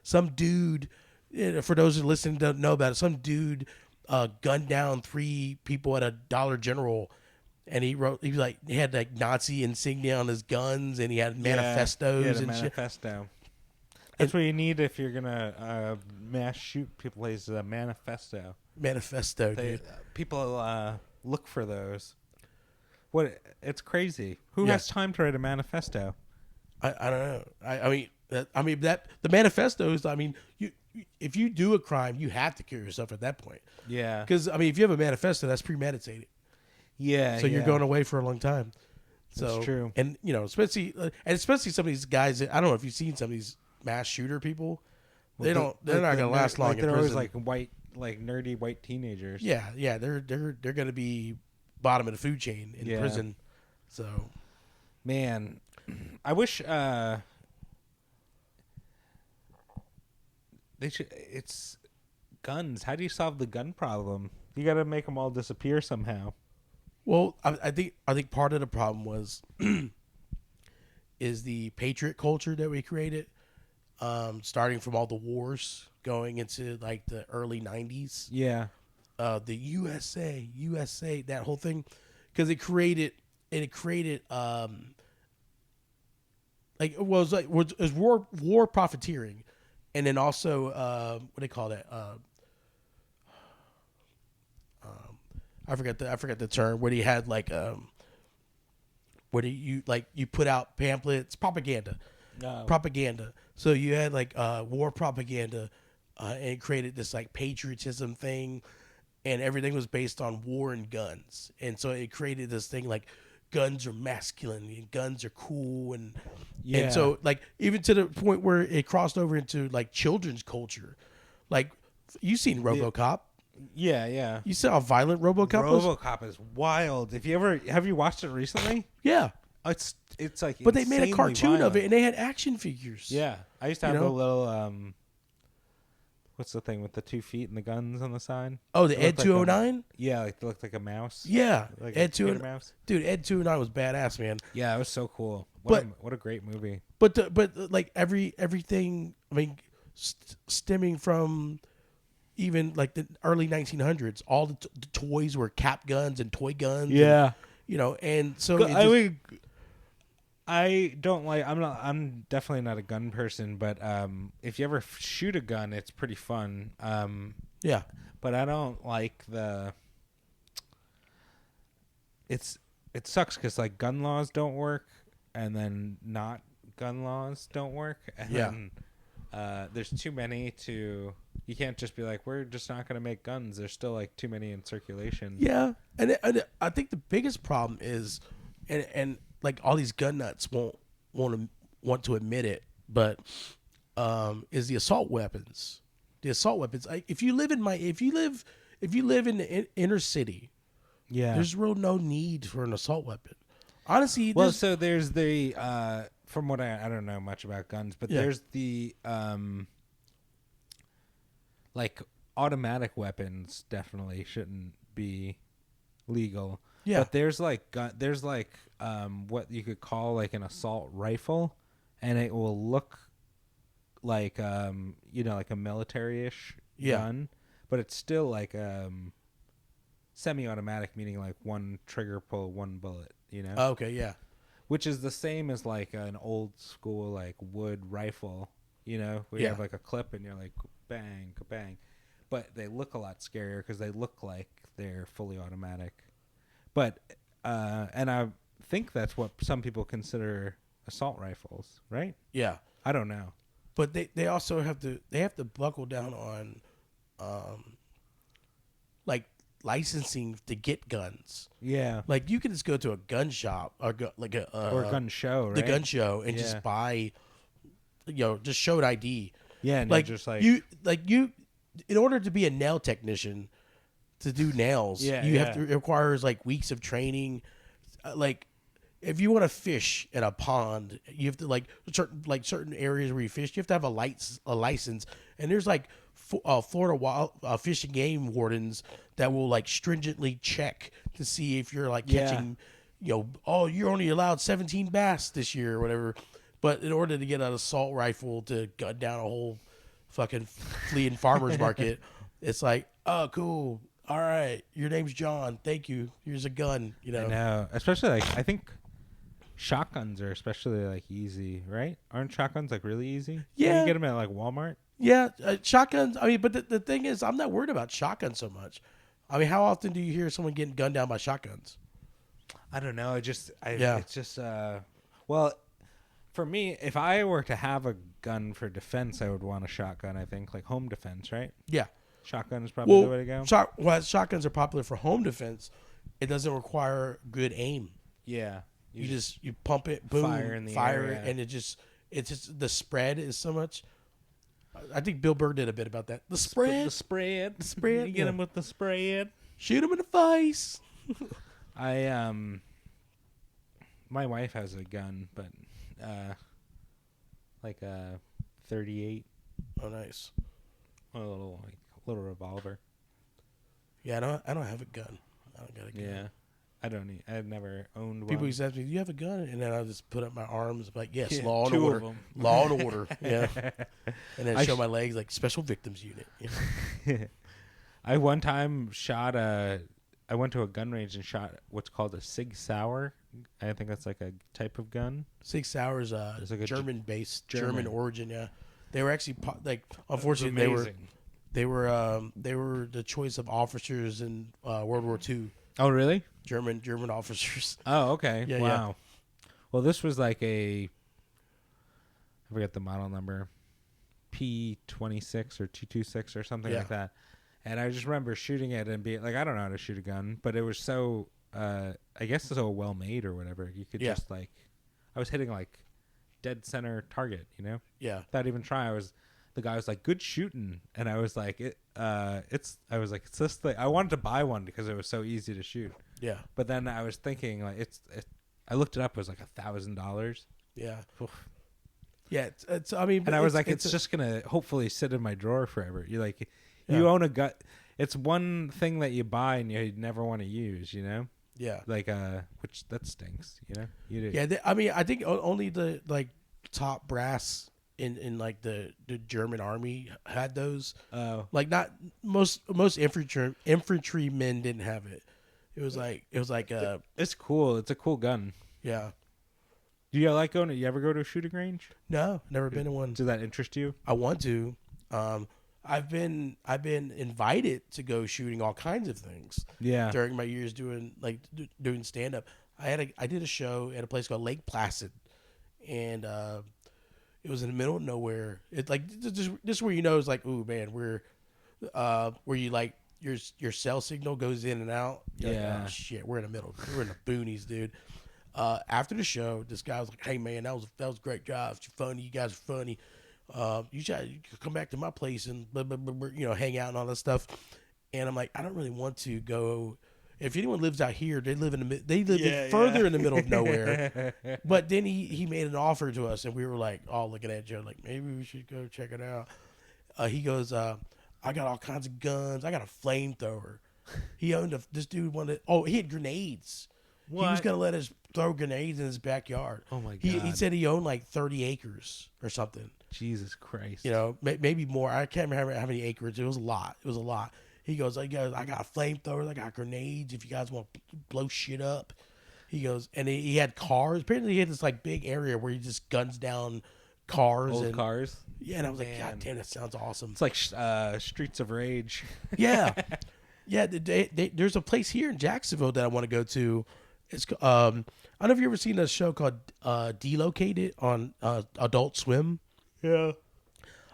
some dude, for those who listen don't know about it, some dude gunned down 3 people at a Dollar General. And he had like Nazi insignia on his guns, and he had manifestos and manifesto. Shit. That's what you need if you're gonna mass shoot people. Is a manifesto. Dude. People look for those. It's crazy. Who has time to write a manifesto? I don't know. I mean that the manifestos. I mean, if you do a crime, you have to kill yourself at that point. Yeah. Because I mean, if you have a manifesto, that's premeditated. Yeah. So you're going away for a long time. So, that's true. And especially some of these guys. I don't know if you've seen some of these mass shooter people. They're not gonna last long in They're always prison. like white, like nerdy white teenagers. Yeah. They're gonna be bottom of the food chain in prison. So, man, I wish they should. It's guns. How do you solve the gun problem? You got to make them all disappear somehow. well, I think part of the problem was is the patriot culture that we created, starting from all the wars going into like the early '90s. Yeah. The USA, that whole thing, because it created like it was war profiteering, and then also what do they call that? I forgot the term where he had like where you put out pamphlets, propaganda. No. Propaganda. So you had like war propaganda, and it created this like patriotism thing, and everything was based on war and guns, and so it created this thing like guns are masculine and guns are cool, and so like even to the point where it crossed over into like children's culture, like you seen RoboCop. Yeah. You saw how violent RoboCop was. RoboCop is wild. Have you watched it recently? Yeah, It's like. but they made a insanely cartoon violent. of it, and they had action figures. Yeah, I used to have a little. What's the thing with the 2 feet and the guns on the side? Oh, the It Ed looked like 209. Yeah, like it looked like a mouse. Yeah, Like Ed a computer 209. mouse. Dude, Ed 209 was badass, man. Yeah, it was so cool. But- What a great movie. But like everything. I mean, stemming from even like the early 1900s, all the toys were cap guns and toy guns. and, and so it just, I don't like. I'm definitely not a gun person, but if you ever shoot a gun, it's pretty fun. yeah, But I don't like the. It sucks because like gun laws don't work, and then not gun laws don't work, and then there's too many to. You can't just be like, we're just not going to make guns. There's still like too many in circulation. yeah, and I think the biggest problem is, and like all these gun nuts won't want to admit it, but is the assault weapons. The assault weapons. If you live in the inner city, Yeah. there's real no need for an assault weapon. Honestly, Well, so there's the from what I don't know much about guns, but Yeah. there's the like automatic weapons definitely shouldn't be legal. Yeah. But there's like what you could call like an assault rifle, and it will look like like a military-ish gun, but it's still like semi-automatic, meaning like one trigger pull, one bullet, okay, yeah. which is the same as like an old school like wood rifle, where you Yeah. have like a clip and you're like bang, bang, but they look a lot scarier because they look like they're fully automatic. But and I think that's what some people consider assault rifles, right? Yeah. I don't know. But they also have to buckle down on like licensing to get guns. Yeah. Like you can just go to a gun shop or Or a gun show, right? the gun show and Yeah. just buy, just show an ID. Yeah, and Like you're just like you in order to be a nail technician to do nails, Yeah, you yeah. have to it requires like weeks of training. Like if you want to fish in a pond, you have to like certain areas where you fish, you have to have a license. And there's like Florida wild fish and game wardens that will like stringently check to see if you're like catching, you're only allowed 17 bass this year or whatever. But in order to get an assault rifle to gun down a whole fucking fleeing farmer's market, it's like, oh, cool. All right, your name's John. Thank you. Here's a gun. I know. Especially like I think shotguns are especially like easy, right? Aren't shotguns like really easy? Yeah. You get them at like Walmart. Yeah, shotguns. I mean, but the thing is, I'm not worried about shotguns so much. I mean, how often do you hear someone getting gunned down by shotguns? I don't know. It's just well, for me, if I were to have a gun for defense, I would want a shotgun. I think like home defense, right? Yeah. Shotgun is probably the way to go. Shotguns are popular for home defense. It doesn't require good aim. Yeah. You pump it, boom, fire in the fire, air, yeah. and it's just the spread is so much. I think Bill Burr did a bit about that. The spread. The spread. The spread. You get him with the spread. Shoot him in the face. My wife has a gun, but like a 38. Oh, nice. A little revolver. Yeah, I don't have a gun. I don't got a gun. Yeah. I've never owned one. People used to ask me, "Do you have a gun?" And then I just put up my arms, like, "Yes, Yeah, law and 2 order, of 'em. law and order." Yeah, and then I show my legs, like Special Victims Unit. Yeah. I one time shot I went to a gun range and shot what's called a Sig Sauer. I think that's like a type of gun. Sig Sauer's It's like a German-based, German. German origin. Yeah, they were actually unfortunately they were the choice of officers in World War II. Oh, really? German officers. Oh, okay. Yeah, wow. Well, this was like I forget the model number, P26 or 226 or something like that. And I just remember shooting it and being like, I don't know how to shoot a gun, but it was so, I guess so well made or whatever. You could just like, I was hitting like dead center target, you know? Yeah. Without even trying. The guy was like, good shooting. And I was like, it's this thing. I wanted to buy one because it was so easy to shoot. Yeah. But then I was thinking like, I looked it up, it was like $1,000. Yeah. Oof. Yeah. It's I mean, and I was like, it's just going to hopefully sit in my drawer forever. You're like, you own a gun. It's one thing that you buy and you never want to use, you know? Yeah. Like, which that stinks, you know? You do. Yeah. I mean, I think only the like top brass in like the German army had those. Oh. Like not most infantrymen didn't have it. It was like it's cool. It's a cool gun. Yeah. Do you like going? You ever go to a shooting range? No, never been to one. Does that interest you? I want to. I've been invited to go shooting all kinds of things. Yeah. During my years doing stand up, I did a show at a place called Lake Placid, and it was in the middle of nowhere. It's like this where you know it's like, ooh man, we're where you like your cell signal goes in and out. You're yeah. like, oh shit, we're in the middle. We're in the boonies, dude. After the show, this guy was like, hey man, that was a great job. It's funny. You guys are funny. You should come back to my place and blah, blah, blah, blah, you know, hang out and all that stuff. And I'm like, I don't really want to go. If anyone lives out here, they live further in the middle of nowhere. But then he made an offer to us, and we were like, all looking at each other, like maybe we should go check it out. He goes, I got all kinds of guns. I got a flamethrower. He owned this dude wanted. Oh, he had grenades. What? He was gonna let us throw grenades in his backyard. Oh my god! He said he owned like 30 acres or something. Jesus Christ! You know, maybe more. I can't remember how many acres. It was a lot. He goes, I got flamethrowers. I got grenades. If you guys want to blow shit up, he goes, and he had cars. Apparently, he had this like big area where he just guns down cars. Old cars. Yeah, and I was like, God damn, that sounds awesome. It's like Streets of Rage. Yeah, yeah. There's a place here in Jacksonville that I want to go to. It's I don't know if you ever seen a show called Delocated on Adult Swim. Yeah,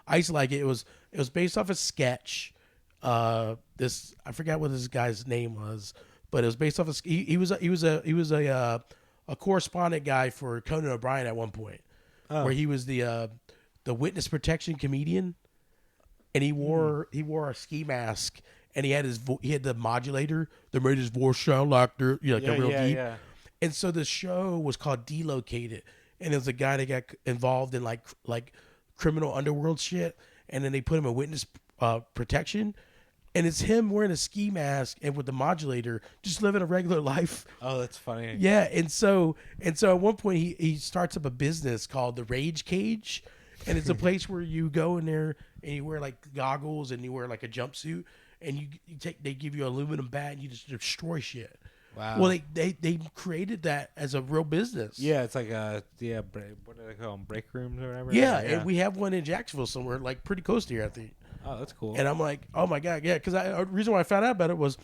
I used to like it. It was based off a sketch. I forgot what this guy's name was, but it was based off he was a correspondent guy for Conan O'Brien at one point, where he was the witness protection comedian, and he wore a ski mask. And he had the modulator that made his voice sound like the real deep. Yeah. And so the show was called Delocated, and it was a guy that got involved in like criminal underworld shit, and then they put him in witness protection, and it's him wearing a ski mask and with the modulator, just living a regular life. Oh, that's funny. Yeah, and so at one point he starts up a business called the Rage Cage, and it's a place where you go in there and you wear like goggles and you wear like a jumpsuit. And they give you an aluminum bat and you just destroy shit. Wow. Well, they created that as a real business. Yeah, it's like what do they call them? Break rooms or whatever? Yeah, and we have one in Jacksonville somewhere, like pretty close to here, I think. Oh, that's cool. And I'm like, oh my God, yeah, because the reason why I found out about it was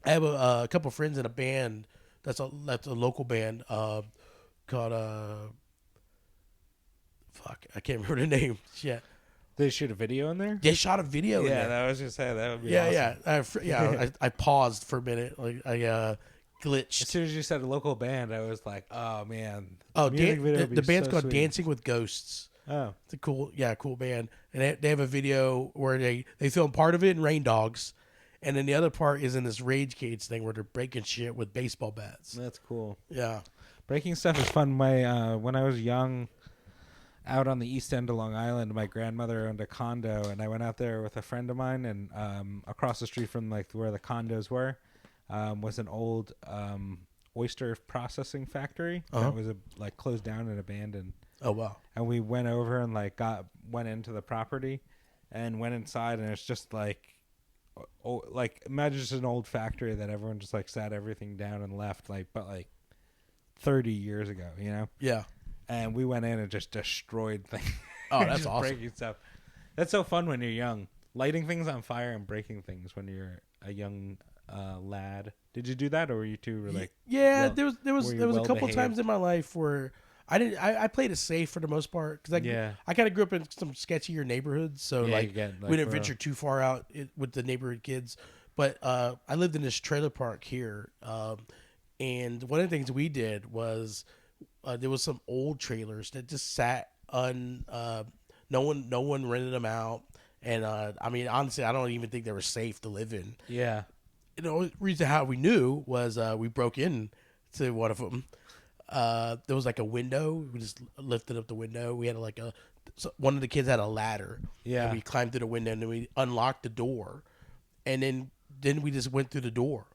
I have a couple of friends in a band that's a local band called fuck, I can't remember the name. Shit. They shoot a video in there? They shot a video in there. Yeah, I was just saying that would be awesome. Yeah. I paused for a minute. Like I glitched. As soon as you said a local band, I was like, oh man. Oh, the band's called sweet. Dancing with Ghosts. Oh, It's a cool band. And they have a video where they film part of it in Rain Dogs, and then the other part is in this Rage Cage thing where they're breaking shit with baseball bats. that's cool. Yeah. Breaking stuff is fun. When I was young, out on the east end of Long Island, my grandmother owned a condo, and I went out there with a friend of mine, and across the street from like where the condos were, was an old oyster processing factory that was like closed down and abandoned. Oh wow. And we went over and like went into the property, and went inside, and it's just like, like imagine just an old factory that everyone just like sat everything down and left, but 30 years ago, Yeah. And we went in and just destroyed things. Oh, that's just awesome. Breaking stuff. That's so fun when you're young, lighting things on fire and breaking things when you're a young lad. Did you do that, or were you too like? Yeah, well, there was a couple times in my life where I played it safe for the most part because I kind of grew up in some sketchier neighborhoods, so we didn't venture too far out with the neighborhood kids. But I lived in this trailer park here, and one of the things we did was there was some old trailers that just sat no one rented them out, and I mean honestly I don't even think they were safe to live in. Yeah. The only reason how we knew was we broke in to one of them. There was like a window. We just lifted up the window. We had one of the kids had a ladder. Yeah. And we climbed through the window and then we unlocked the door, and then we just went through the door.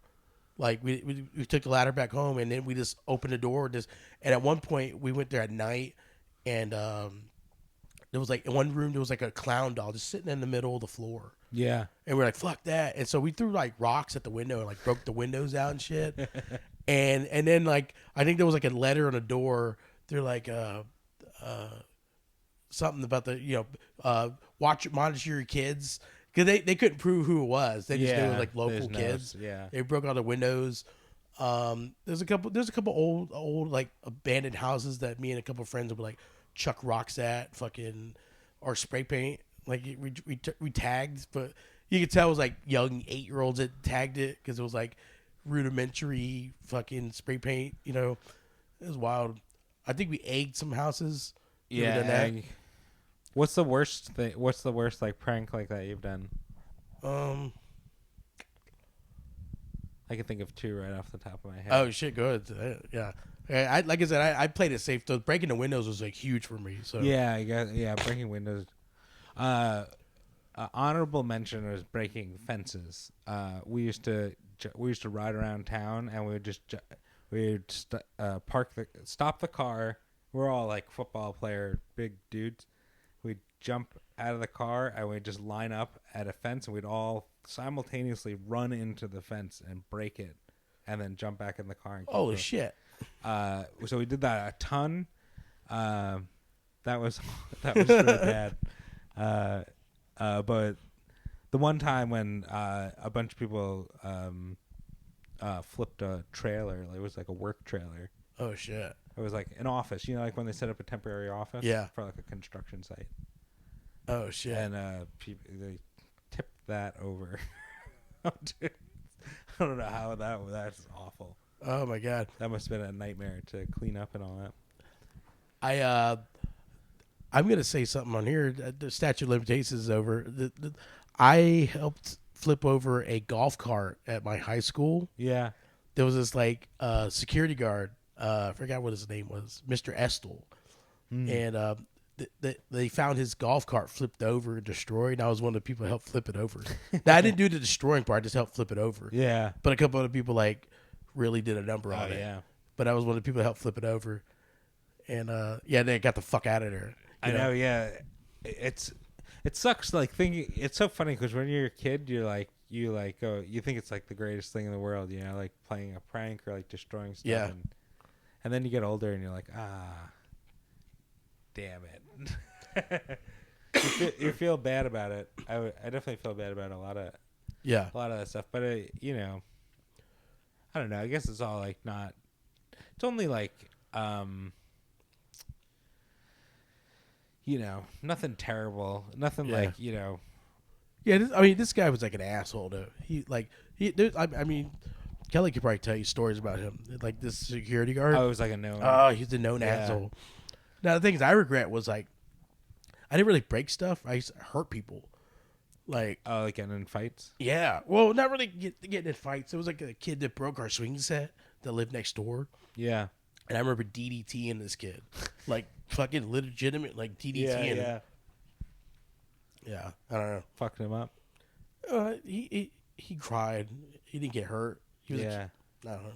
Like we took the ladder back home, and then we just opened the door. And at one point we went there at night, and there was like in one room there was like a clown doll just sitting in the middle of the floor. Yeah. And we're like, fuck that. And so we threw like rocks at the window and like broke the windows out and shit. and then like I think there was like a letter on the door. They're like something about the monitor your kids, because they couldn't prove who it was. They just knew it was like local kids. Yeah. They broke all the windows. There's a couple old like abandoned houses that me and a couple of friends would like chuck rocks at, fucking, or spray paint. Like we tagged, but you could tell it was like young 8-year-olds that tagged it because it was like rudimentary fucking spray paint. It was wild. I think we egged some houses. Yeah. What's the worst thing? What's the worst like prank like that you've done? I can think of two right off the top of my head. Oh shit, good. Yeah. Like I said, I played it safe. So breaking the windows was like huge for me. So breaking windows. Honorable mention was breaking fences. We used to ride around town, and we'd stop the car. We're all like football player, big dudes. We'd jump out of the car, and we'd just line up at a fence, and we'd all simultaneously run into the fence and break it, and then jump back in the car. And holy shit! So we did that a ton. That was really bad. But the one time when a bunch of people flipped a trailer, it was like a work trailer. Oh shit! It was like an office, like when they set up a temporary office, for like a construction site. Oh shit! And they tipped that over. I don't know how that's awful. Oh my god, that must have been a nightmare to clean up and all that. I'm gonna say something on here. The statute of limitations is over. I helped flip over a golf cart at my high school. Yeah, there was this like security guard. I forgot what his name was, Mr. Estel, and they found his golf cart flipped over and destroyed. And I was one of the people who helped flip it over. Now I didn't do the destroying part; I just helped flip it over. Yeah, but a couple other people like really did a number on it. Yeah, but I was one of the people who helped flip it over, and they got the fuck out of there. I know. Yeah, it sucks. Like thinking, it's so funny because when you're a kid, you think it's like the greatest thing in the world. Like playing a prank or like destroying stuff. Yeah. And then you get older and you're like, damn it. you feel bad about it. I definitely feel bad about a lot of that stuff. But I don't know. I guess it's all like not. It's only like nothing terrible. Nothing like Yeah, this guy was like an asshole though. Kelly could probably tell you stories about him. Like this security guard. Oh, it was like a known. Oh, he's a known asshole. Now the things I regret was like I didn't really break stuff. I used to hurt people. Like, Oh, like getting in fights? yeah. Well, not really getting in fights. It was like a kid that broke our swing set that lived next door. Yeah. And I remember DDTing this kid. Like, fucking legitimate, like, DDTing him. Yeah. I don't know. Fucked him up? He cried. He didn't get hurt. He was Yeah. I don't know.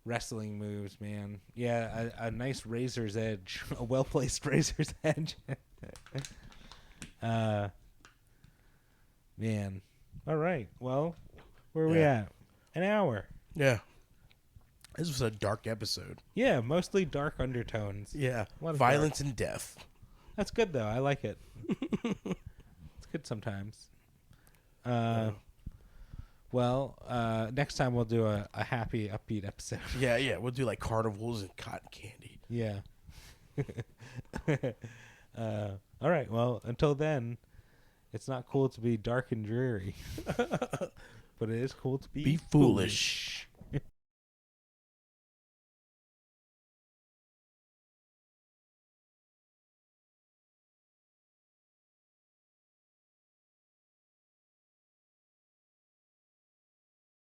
Wrestling moves, man. Yeah, a nice razor's edge. A well-placed razor's edge. Man. All right. Well, where are we at? An hour. Yeah. This was a dark episode. Yeah, mostly dark undertones. Yeah. A lot of Violence and death. That's good, though. I like it. It's good sometimes. Well, next time we'll do a happy, upbeat episode. Yeah. We'll do like carnivals and cotton candy. Yeah. All right. Well, until then, it's not cool to be dark and dreary, but it is cool to Be foolish.